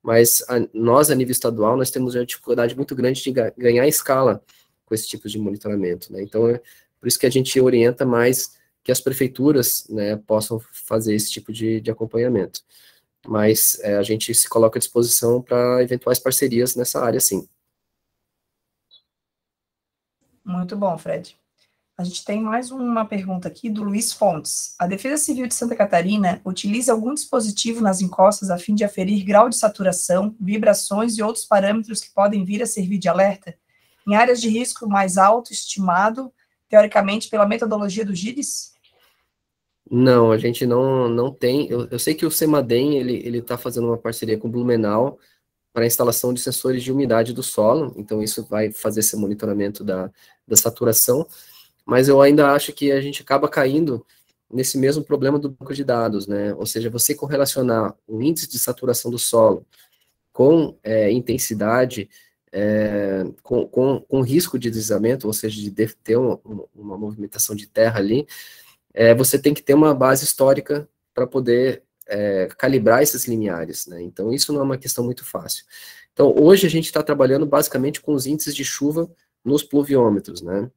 Speaker 2: Mas nós, a nível estadual, nós temos uma dificuldade muito grande de ganhar escala com esse tipo de monitoramento, né? Então, por isso que a gente orienta mais que as prefeituras, né, possam fazer esse tipo de acompanhamento. Mas a gente se coloca à disposição para eventuais parcerias nessa área, sim.
Speaker 1: Muito bom, Fred. A gente tem mais uma pergunta aqui do Luiz Fontes. A Defesa Civil de Santa Catarina utiliza algum dispositivo nas encostas a fim de aferir grau de saturação, vibrações e outros parâmetros que podem vir a servir de alerta em áreas de risco mais alto, estimado, teoricamente, pela metodologia do GIDES?
Speaker 2: Não, a gente não tem. Eu sei que o CEMADEM, ele está fazendo uma parceria com o Blumenau para a instalação de sensores de umidade do solo, então isso vai fazer esse monitoramento da saturação, mas eu ainda acho que a gente acaba caindo nesse mesmo problema do banco de dados, né? Ou seja, você correlacionar o índice de saturação do solo com intensidade, com risco de deslizamento, ou seja, de ter uma movimentação de terra ali, você tem que ter uma base histórica para poder calibrar esses limiares, né? Então, isso não é uma questão muito fácil. Então, hoje a gente está trabalhando basicamente com os índices de chuva nos pluviômetros, né?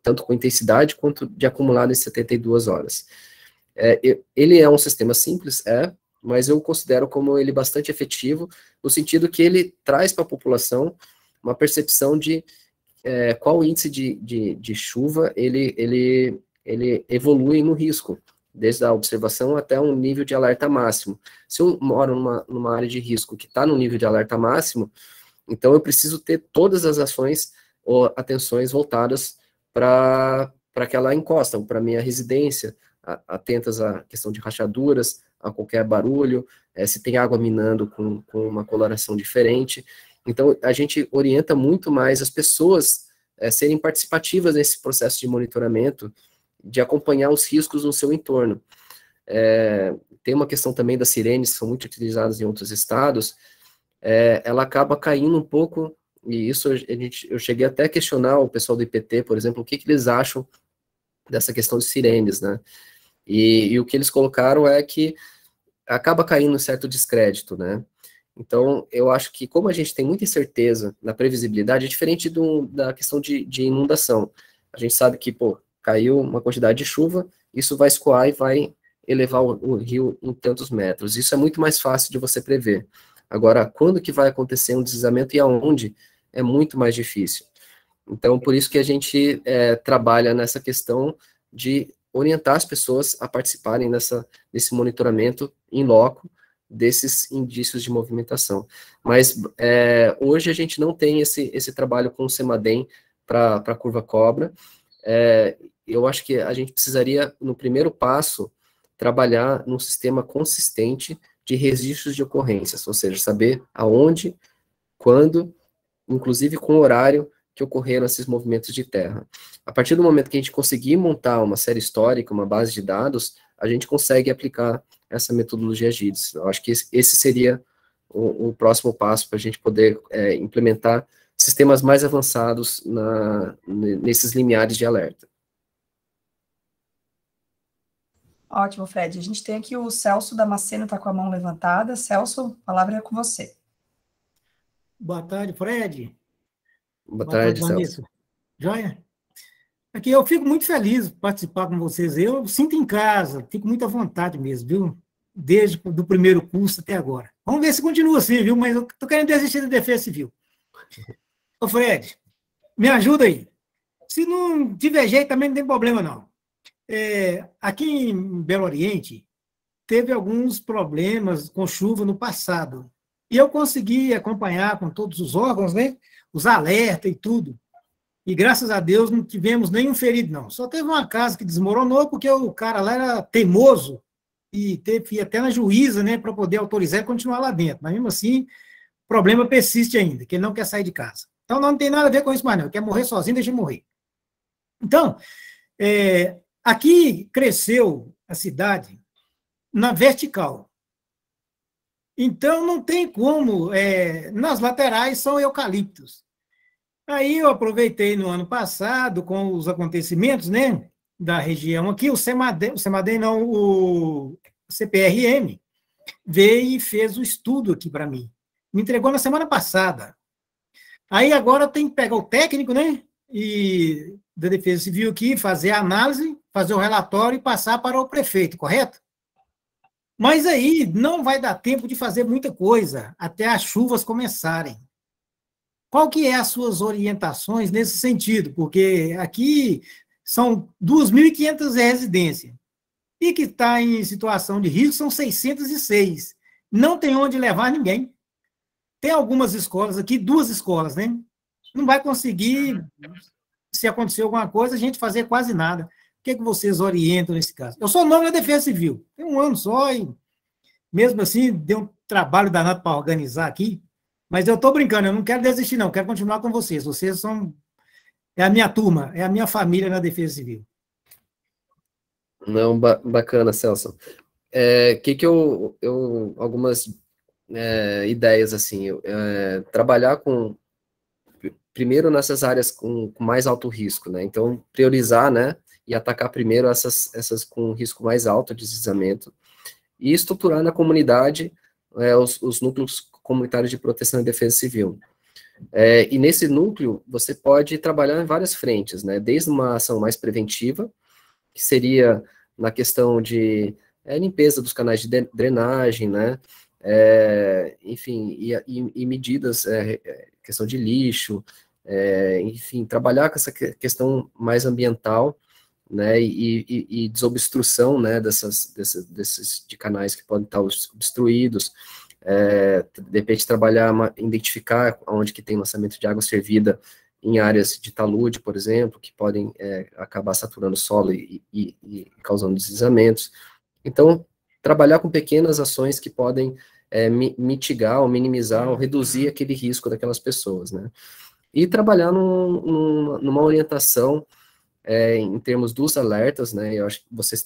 Speaker 2: Tanto com intensidade quanto de acumulado em 72 horas. Ele é um sistema simples, mas eu considero como ele bastante efetivo, no sentido que ele traz para a população uma percepção de qual índice de chuva ele evolui no risco, desde a observação até um nível de alerta máximo. Se eu moro numa área de risco que está no nível de alerta máximo, então eu preciso ter todas as ações ou atenções voltadas para aquela encosta, para minha residência, atentas à questão de rachaduras, a qualquer barulho, se tem água minando com uma coloração diferente. Então, a gente orienta muito mais as pessoas serem participativas nesse processo de monitoramento, de acompanhar os riscos no seu entorno. Tem uma questão também das sirenes, que são muito utilizadas em outros estados, ela acaba caindo um pouco, e isso eu cheguei até a questionar o pessoal do IPT, por exemplo, o que eles acham dessa questão de sirenes, né? E o que eles colocaram é que acaba caindo um certo descrédito, né? Então, eu acho que como a gente tem muita incerteza na previsibilidade, é diferente da questão de inundação. A gente sabe que, caiu uma quantidade de chuva, isso vai escoar e vai elevar o rio em tantos metros. Isso é muito mais fácil de você prever. Agora, quando que vai acontecer um deslizamento e aonde, é muito mais difícil. Então, por isso que a gente trabalha nessa questão de orientar as pessoas a participarem desse monitoramento em loco, desses indícios de movimentação. Mas hoje a gente não tem esse trabalho com o CEMADEM para a curva cobra. Eu acho que a gente precisaria, no primeiro passo, trabalhar num sistema consistente de registros de ocorrências, ou seja, saber aonde, quando, inclusive com o horário que ocorreram esses movimentos de terra. A partir do momento que a gente conseguir montar uma série histórica, uma base de dados, a gente consegue aplicar essa metodologia GIDS. Eu acho que esse seria o próximo passo para a gente poder implementar sistemas mais avançados nesses limiares de alerta.
Speaker 1: Ótimo, Fred. A gente tem aqui o Celso Damasceno, está com a mão levantada. Celso, a palavra é com você.
Speaker 4: Boa tarde, Fred.
Speaker 2: Boa tarde, Celso.
Speaker 4: Joia? Aqui, eu fico muito feliz de participar com vocês. Eu sinto em casa, fico muito à vontade mesmo, viu? Desde o primeiro curso até agora. Vamos ver se continua assim, viu? Mas eu estou querendo desistir da Defesa Civil. Ô, Fred, me ajuda aí. Se não tiver jeito, também não tem problema, não. Aqui em Belo Oriente, teve alguns problemas com chuva no passado. E eu consegui acompanhar com todos os órgãos, né? Os alertas e tudo. E, graças a Deus, não tivemos nenhum ferido, não. Só teve uma casa que desmoronou porque o cara lá era teimoso e teve que ir até na juíza, né, para poder autorizar e continuar lá dentro. Mas, mesmo assim, o problema persiste ainda, que ele não quer sair de casa. Então, não tem nada a ver com isso mais, não. Ele quer morrer sozinho, deixa ele morrer. Então, aqui cresceu a cidade na vertical. Então, não tem como, nas laterais são eucaliptos. Aí eu aproveitei no ano passado, com os acontecimentos, né, da região aqui, o CEMADEM não, o CPRM, veio e fez o estudo aqui para mim. Me entregou na semana passada. Aí agora tem que pegar o técnico, né, e da Defesa Civil aqui, fazer a análise, fazer o relatório e passar para o prefeito, correto? Mas aí não vai dar tempo de fazer muita coisa até as chuvas começarem. Qual que é as suas orientações nesse sentido? Porque aqui são 2.500 residências e que está em situação de risco são 606. Não tem onde levar ninguém. Tem algumas escolas aqui, 2 escolas, né? Não vai conseguir, se acontecer alguma coisa, a gente fazer quase nada. O que vocês orientam nesse caso? Eu sou novo na Defesa Civil, tem 1 ano só e, mesmo assim, deu um trabalho danado para organizar aqui, mas eu estou brincando, eu não quero desistir, não, quero continuar com vocês. Vocês são a minha turma, é a minha família na Defesa Civil.
Speaker 2: Não, bacana, Celso. Algumas ideias, assim, trabalhar primeiro nessas áreas com mais alto risco, né? Então, priorizar, né, e atacar primeiro essas com risco mais alto de deslizamento, e estruturar na comunidade os núcleos comunitários de proteção e defesa civil. E nesse núcleo, você pode trabalhar em várias frentes, né? Desde uma ação mais preventiva, que seria na questão de limpeza dos canais de drenagem, né, enfim, e medidas, questão de lixo, enfim, trabalhar com essa questão mais ambiental, né, e desobstrução, né, desses de canais que podem estar obstruídos, de repente trabalhar, identificar onde que tem lançamento de água servida em áreas de talude, por exemplo, que podem acabar saturando o solo e causando deslizamentos. Então, trabalhar com pequenas ações que podem mitigar ou minimizar ou reduzir aquele risco daquelas pessoas, né? E trabalhar numa orientação em termos dos alertas, né? Eu acho que vocês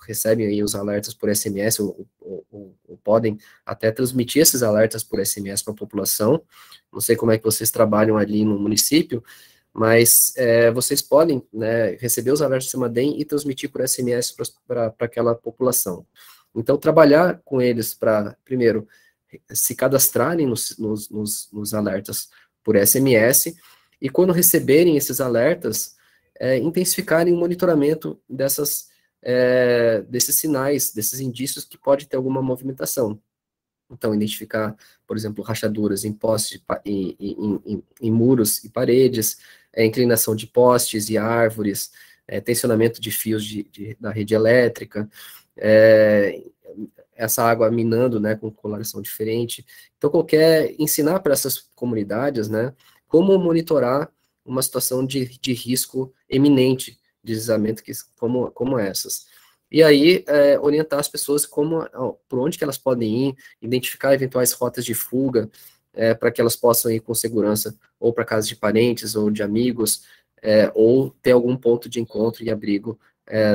Speaker 2: recebem aí os alertas por SMS, ou podem até transmitir esses alertas por SMS para a população. Não sei como é que vocês trabalham ali no município, mas vocês podem, né, receber os alertas do CEMADEM e transmitir por SMS para aquela população. Então, trabalhar com eles para, primeiro, se cadastrarem nos alertas por SMS, e quando receberem esses alertas, intensificarem o monitoramento desses sinais, desses indícios que pode ter alguma movimentação. Então, identificar, por exemplo, rachaduras em postes, em muros e paredes, inclinação de postes e árvores, tensionamento de fios da rede elétrica, essa água minando, né, com coloração diferente. Então, ensinar para essas comunidades, né, como monitorar uma situação de risco eminente de deslizamento como essas. E aí, orientar as pessoas por onde que elas podem ir, identificar eventuais rotas de fuga, para que elas possam ir com segurança, ou para casa de parentes, ou de amigos, ou ter algum ponto de encontro e abrigo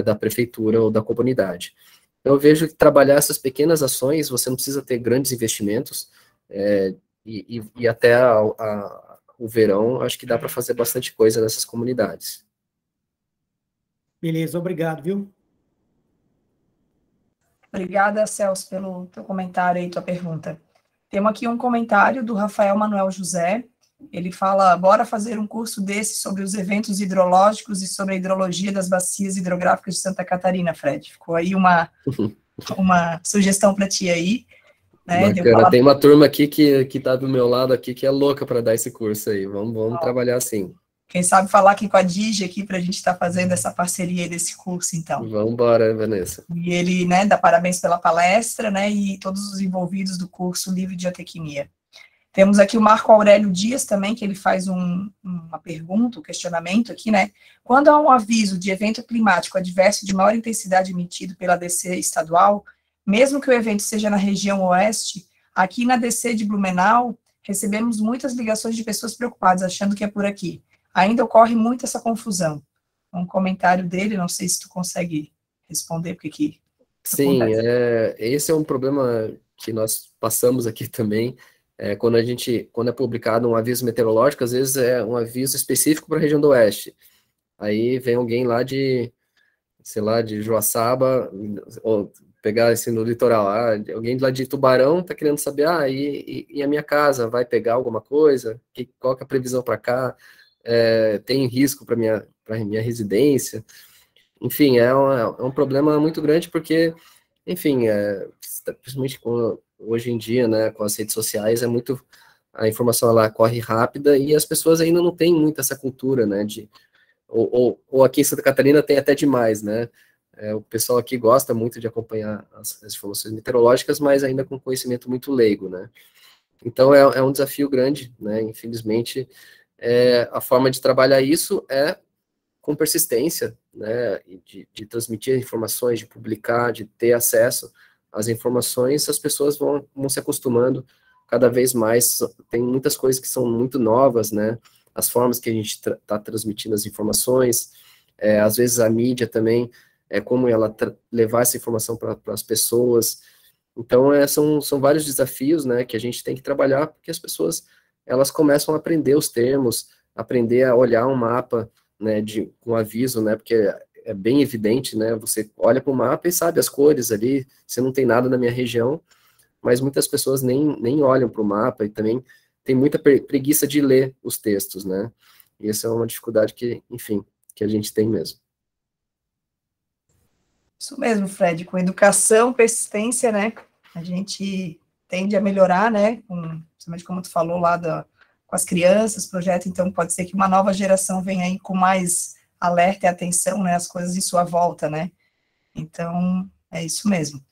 Speaker 2: da prefeitura ou da comunidade. Então, eu vejo que trabalhar essas pequenas ações, você não precisa ter grandes investimentos, e até o verão, acho que dá para fazer bastante coisa nessas comunidades.
Speaker 4: Beleza, obrigado, viu?
Speaker 1: Obrigada, Celso, pelo teu comentário e tua pergunta. Temos aqui um comentário do Rafael Manuel José. Ele fala, bora fazer um curso desse sobre os eventos hidrológicos e sobre a hidrologia das bacias hidrográficas de Santa Catarina, Fred. Ficou aí uma sugestão para ti aí. Né?
Speaker 2: Bacana, tem uma turma aqui que está do meu lado aqui que é louca para dar esse curso aí. Vamos trabalhar assim.
Speaker 1: Quem sabe falar aqui com a Digi aqui para a gente estar fazendo essa parceria desse curso, então.
Speaker 2: Vamos embora, Vanessa.
Speaker 1: E ele, né, dá parabéns pela palestra, né, e todos os envolvidos do curso Livre de Geotecnia. Temos aqui o Marco Aurélio Dias também, que ele faz uma pergunta, um questionamento aqui, né, quando há um aviso de evento climático adverso de maior intensidade emitido pela DC estadual, mesmo que o evento seja na região oeste, aqui na DC de Blumenau, recebemos muitas ligações de pessoas preocupadas, achando que é por aqui. Ainda ocorre muito essa confusão. Um comentário dele, não sei se tu consegue responder, porque que
Speaker 2: Sim, esse é um problema que nós passamos aqui também, quando é publicado um aviso meteorológico, às vezes é um aviso específico para a região do oeste, aí vem alguém lá de Joaçaba, ou pegar assim no litoral, alguém lá de Tubarão está querendo saber, e a minha casa vai pegar alguma coisa? Qual que é a previsão para cá? Tem risco para minha residência? Enfim, é um problema muito grande porque, enfim, principalmente hoje em dia, né, com as redes sociais, a informação ela corre rápida e as pessoas ainda não têm muito essa cultura, né, ou aqui em Santa Catarina tem até demais, né, o pessoal aqui gosta muito de acompanhar as informações meteorológicas, mas ainda com conhecimento muito leigo, né. Então é um desafio grande, né, infelizmente, a forma de trabalhar isso é com persistência, né, de transmitir informações, de publicar, de ter acesso às informações, as pessoas vão se acostumando cada vez mais. Tem muitas coisas que são muito novas, né, as formas que a gente está transmitindo as informações, às vezes a mídia também, como ela levar essa informação para as pessoas. Então, são vários desafios, né, que a gente tem que trabalhar, porque as pessoas, elas começam a aprender os termos, aprender a olhar um mapa, né, com aviso, né, porque é bem evidente, né, você olha para o mapa e sabe as cores ali, você não tem nada na minha região, mas muitas pessoas nem olham para o mapa e também tem muita preguiça de ler os textos, né, e essa é uma dificuldade que, enfim, que a gente tem mesmo.
Speaker 1: Isso mesmo, Fred, com educação, persistência, né, a gente tende a melhorar, né, principalmente como tu falou lá com as crianças, projeto, então pode ser que uma nova geração venha aí com mais alerta e atenção, né, às coisas em sua volta, né, então é isso mesmo.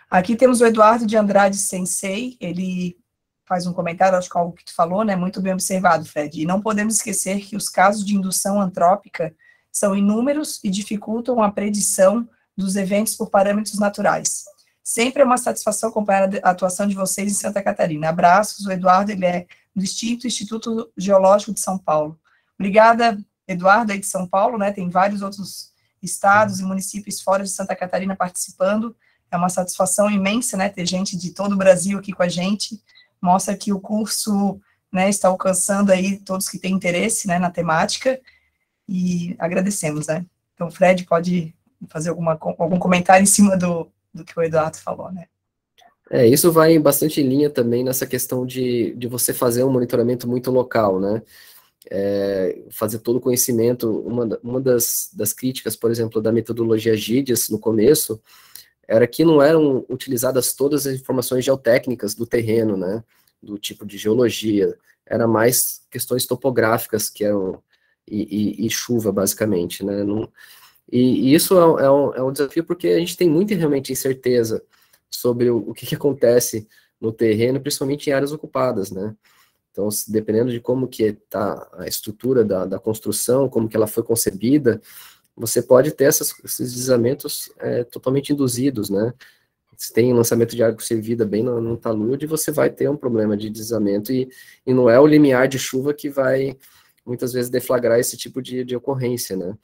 Speaker 1: Aqui temos o Eduardo de Andrade Sensei, ele faz um comentário, acho que é algo que tu falou, né, muito bem observado, Fred, e não podemos esquecer que os casos de indução antrópica são inúmeros e dificultam a predição dos eventos por parâmetros naturais. Sempre é uma satisfação acompanhar a atuação de vocês em Santa Catarina. Abraços, o Eduardo, ele é do Instituto Geológico de São Paulo. Obrigada, Eduardo, aí de São Paulo, né, tem vários outros estados e municípios fora de Santa Catarina participando, é uma satisfação imensa, né, ter gente de todo o Brasil aqui com a gente, mostra que o curso, né, está alcançando aí todos que têm interesse, né, na temática, e agradecemos, né. Então, Fred, pode fazer algum comentário em cima do que o Eduardo falou, né.
Speaker 2: Isso vai bastante em linha também nessa questão de você fazer um monitoramento muito local, né, fazer todo o conhecimento. Uma das críticas, por exemplo, da metodologia GIDIAS no começo, era que não eram utilizadas todas as informações geotécnicas do terreno, né, do tipo de geologia, era mais questões topográficas que eram, e chuva, basicamente, né, e isso é um desafio, porque a gente tem muita, realmente, incerteza sobre o que acontece no terreno, principalmente em áreas ocupadas, né, então, dependendo de como que está a estrutura da construção, como que ela foi concebida, você pode ter esses deslizamentos totalmente induzidos, né? Se tem lançamento de água servida bem no talude, você vai ter um problema de deslizamento, e não é o limiar de chuva que vai, muitas vezes, deflagrar esse tipo de ocorrência, né?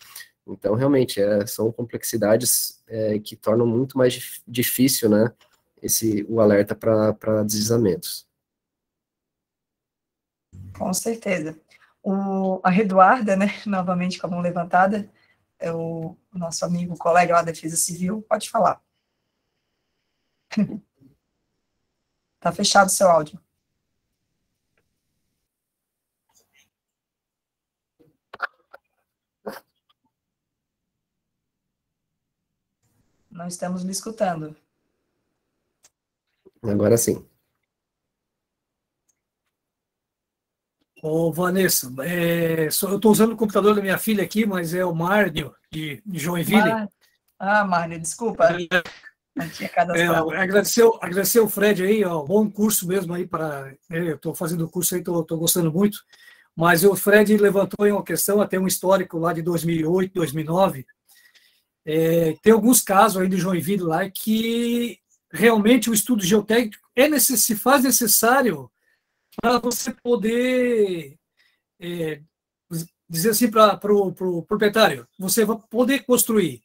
Speaker 2: Então, realmente, são complexidades que tornam muito mais difícil, né, o alerta para deslizamentos.
Speaker 1: Com certeza. A Eduarda, né, novamente com a mão levantada, é o nosso amigo, colega lá da Defesa Civil, pode falar. Tá fechado o seu áudio. Não estamos lhe escutando.
Speaker 2: Agora sim.
Speaker 3: Ô, Vanessa, eu estou usando o computador da minha filha aqui, mas é o Márnio, de Joinville.
Speaker 1: Márnio, desculpa. Não tinha cadastrado.
Speaker 3: Agradecer o Fred aí, ó, bom curso mesmo aí para. Eu estou fazendo o curso aí, estou gostando muito. Mas o Fred levantou aí uma questão, até um histórico lá de 2008, 2009. Tem alguns casos aí de Joinville lá que realmente o estudo geotécnico se faz necessário para você poder dizer assim para o proprietário, você vai poder construir.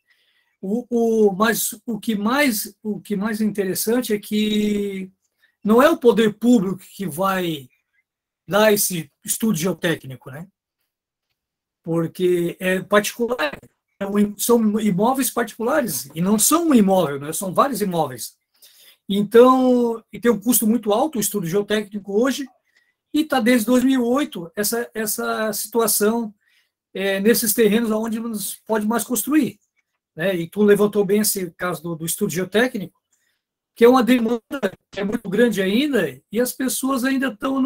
Speaker 3: Mas o que mais interessante é que não é o poder público que vai dar esse estudo geotécnico, né? Porque é particular, são imóveis particulares, e não são um imóvel, né? São vários imóveis. Então, e tem um custo muito alto o estudo geotécnico hoje, e está desde 2008 essa situação nesses terrenos onde não se pode mais construir. Né? E tu levantou bem esse caso do estudo geotécnico, que é uma demanda que é muito grande ainda, e as pessoas ainda estão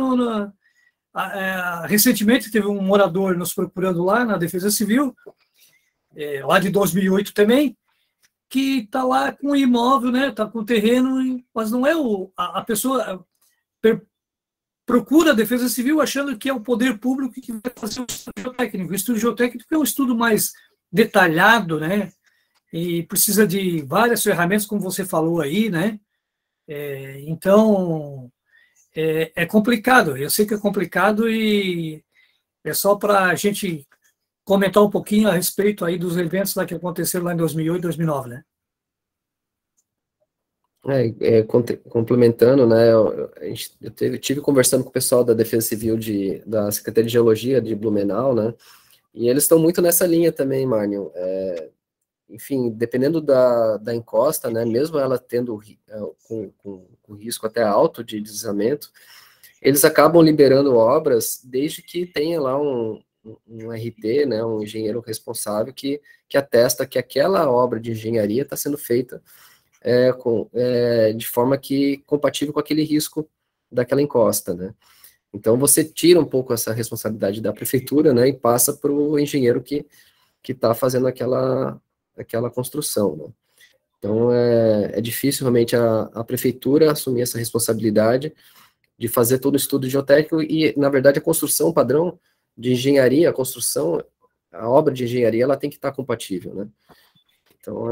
Speaker 3: recentemente teve um morador nos procurando lá na Defesa Civil, lá de 2008 também, que está lá com o imóvel, né? Está com o terreno, mas não é a pessoa procura a Defesa Civil achando que é o poder público que vai fazer o estudo geotécnico. O estudo geotécnico é um estudo mais detalhado, né? E precisa de várias ferramentas, como você falou aí, né? Então, é complicado. Eu sei que é complicado, e é só para a gente comentar um pouquinho a respeito aí dos eventos lá que aconteceram lá em 2008, 2009, né?
Speaker 2: Complementando, né, eu tive conversando com o pessoal da Defesa Civil da Secretaria de Geologia de Blumenau, né, e eles estão muito nessa linha também, Márnio. Enfim, dependendo da encosta, né, mesmo ela tendo com risco até alto de deslizamento, eles acabam liberando obras desde que tenha lá um RT, né, um engenheiro responsável que atesta que aquela obra de engenharia está sendo feita de forma compatível com aquele risco daquela encosta, né. Então, você tira um pouco essa responsabilidade da prefeitura, né, e passa para o engenheiro que está fazendo aquela construção, né. Então, é difícil realmente a prefeitura assumir essa responsabilidade de fazer todo o estudo geotécnico e, na verdade, a construção padrão de engenharia, a obra de engenharia, ela tem que estar compatível, né. Então,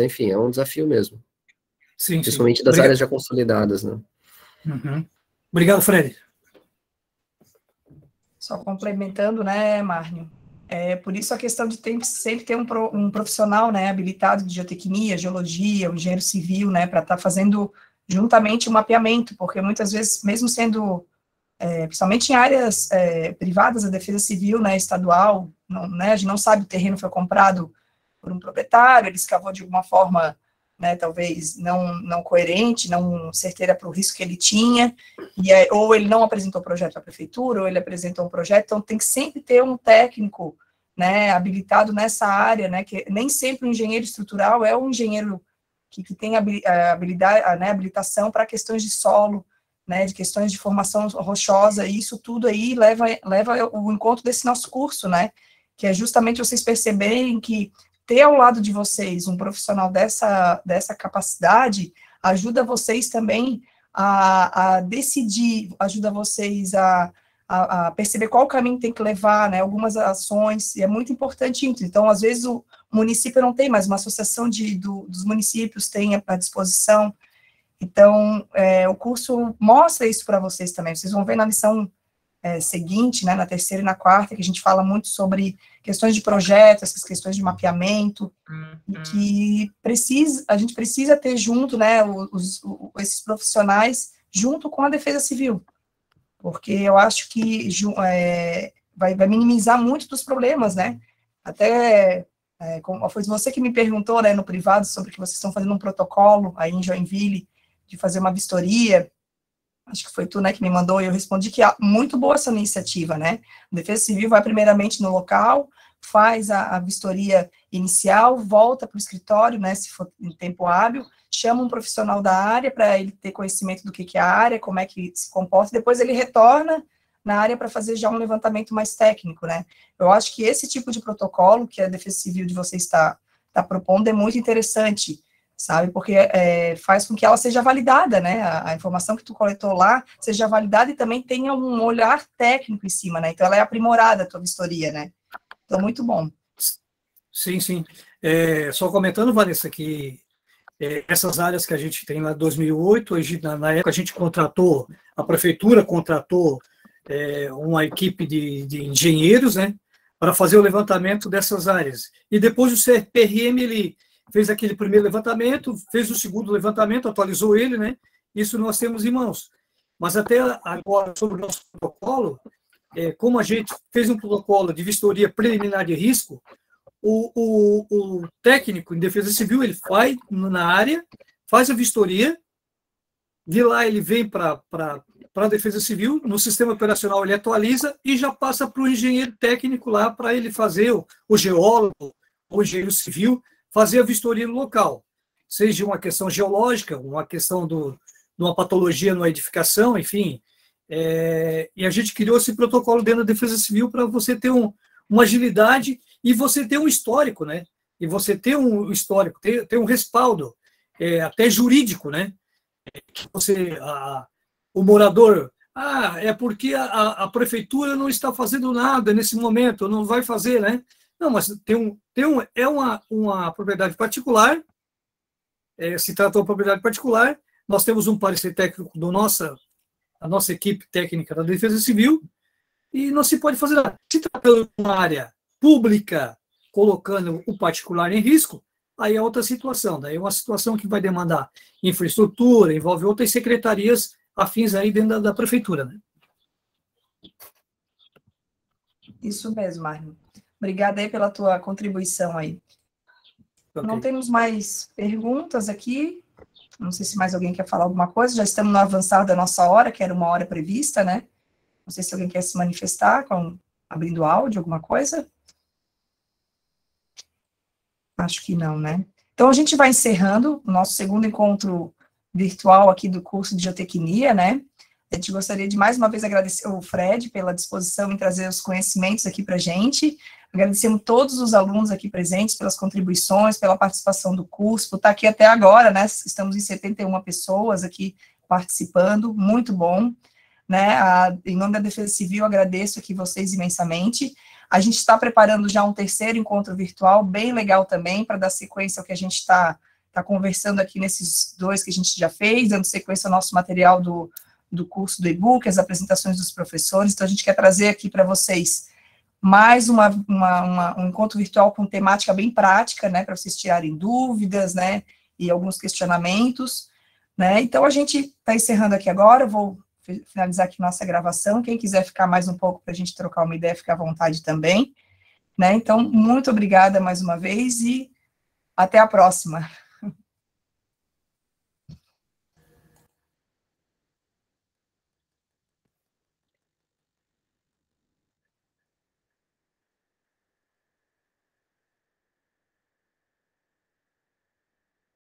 Speaker 2: enfim, é um desafio mesmo.
Speaker 3: Sim,
Speaker 2: principalmente
Speaker 3: sim.
Speaker 2: das áreas já consolidadas, né.
Speaker 3: Uhum. Obrigado, Fred.
Speaker 1: Só complementando, né, Márcio? Por isso a questão de sempre ter um profissional, né, habilitado de geotecnia, geologia, um engenheiro civil, né, para estar fazendo juntamente o mapeamento, porque muitas vezes, mesmo sendo, principalmente em áreas privadas da defesa civil, né, estadual, não, né, a gente não sabe, o terreno foi comprado por um proprietário, ele escavou de alguma forma, né, talvez não coerente, não certeira para o risco que ele tinha, ou ele não apresentou o projeto à prefeitura, ou ele apresentou um projeto, então tem que sempre ter um técnico, né, habilitado nessa área, né, que nem sempre o engenheiro estrutural é um engenheiro que tem habilidade, né, habilitação para questões de solo, né, de questões de formação rochosa, e isso tudo aí leva o encontro desse nosso curso, né, que é justamente vocês perceberem que ter ao lado de vocês um profissional dessa capacidade ajuda vocês também a decidir, ajuda vocês a perceber qual caminho tem que levar, né, algumas ações, e é muito importante isso. Então, às vezes, o município não tem, mas uma associação dos municípios tem à disposição. Então, o curso mostra isso para vocês também. Vocês vão ver na lição seguinte, né, na terceira e na quarta, que a gente fala muito sobre questões de projeto, essas questões de mapeamento, e que a gente precisa ter junto, né, esses profissionais junto com a Defesa Civil, porque eu acho que vai minimizar muito dos problemas, né, até, foi você que me perguntou, né, no privado, sobre que vocês estão fazendo um protocolo aí em Joinville, de fazer uma vistoria. Acho que foi tu, né, que me mandou, e eu respondi que é muito boa essa iniciativa, né, a Defesa Civil vai primeiramente no local, faz a vistoria inicial, volta para o escritório, né, se for em tempo hábil, chama um profissional da área para ele ter conhecimento do que é a área, como é que se comporta, depois ele retorna na área para fazer já um levantamento mais técnico, né. Eu acho que esse tipo de protocolo que a Defesa Civil de vocês está propondo é muito interessante, sabe, porque faz com que ela seja validada, né, a informação que tu coletou lá seja validada e também tenha um olhar técnico em cima, né, então ela é aprimorada a tua vistoria, né, então muito bom.
Speaker 3: Sim, sim. Só comentando, Vanessa, que essas áreas que a gente tem lá em 2008, na época a gente a prefeitura contratou uma equipe de engenheiros, né, para fazer o levantamento dessas áreas, e depois o CRPRM, ele fez aquele primeiro levantamento, fez o segundo levantamento, atualizou ele, né? Isso nós temos em mãos. Mas até agora, sobre o nosso protocolo, como a gente fez um protocolo de vistoria preliminar de risco, o técnico em defesa civil, ele vai na área, faz a vistoria, de lá ele vem para a defesa civil, no sistema operacional ele atualiza e já passa para o engenheiro técnico lá para ele fazer, o geólogo, o engenheiro civil, fazer a vistoria no local, seja uma questão geológica, uma questão de uma patologia numa edificação, enfim. E a gente criou esse protocolo dentro da Defesa Civil para você ter uma agilidade e você ter um histórico, né? E você ter um histórico, ter um respaldo, até jurídico, né? Que o morador, é porque a prefeitura não está fazendo nada nesse momento, não vai fazer, né? Não, mas é uma propriedade particular, se trata de uma propriedade particular, nós temos um parecer técnico a nossa equipe técnica da Defesa Civil, e não se pode fazer nada. Se tratando de uma área pública, colocando o particular em risco, aí é outra situação, daí é uma situação que vai demandar infraestrutura, envolve outras secretarias afins aí dentro da prefeitura, né?
Speaker 1: Isso mesmo, Márcio. Obrigada aí pela tua contribuição aí. Okay. Não temos mais perguntas aqui. Não sei se mais alguém quer falar alguma coisa. Já estamos no avançar da nossa hora, que era 1 hora prevista, né? Não sei se alguém quer se manifestar com abrindo áudio, alguma coisa? Acho que não, né? Então, a gente vai encerrando o nosso segundo encontro virtual aqui do curso de geotecnia, né? A gente gostaria de, mais uma vez, agradecer ao Fred pela disposição em trazer os conhecimentos aqui para a gente. Agradecemos todos os alunos aqui presentes pelas contribuições, pela participação do curso, por estar aqui até agora, né? Estamos em 71 pessoas aqui participando, muito bom, né? Em nome da Defesa Civil, agradeço aqui vocês imensamente. A gente está preparando já um terceiro encontro virtual, bem legal também, para dar sequência ao que a gente está conversando aqui nesses 2 que a gente já fez, dando sequência ao nosso material do curso do e-book, as apresentações dos professores. Então, a gente quer trazer aqui para vocês mais um encontro virtual com temática bem prática, né, para vocês tirarem dúvidas, né, e alguns questionamentos, né. Então, a gente está encerrando aqui agora, eu vou finalizar aqui nossa gravação. Quem quiser ficar mais um pouco para a gente trocar uma ideia, fica à vontade também, né. Então, muito obrigada mais uma vez e até a próxima.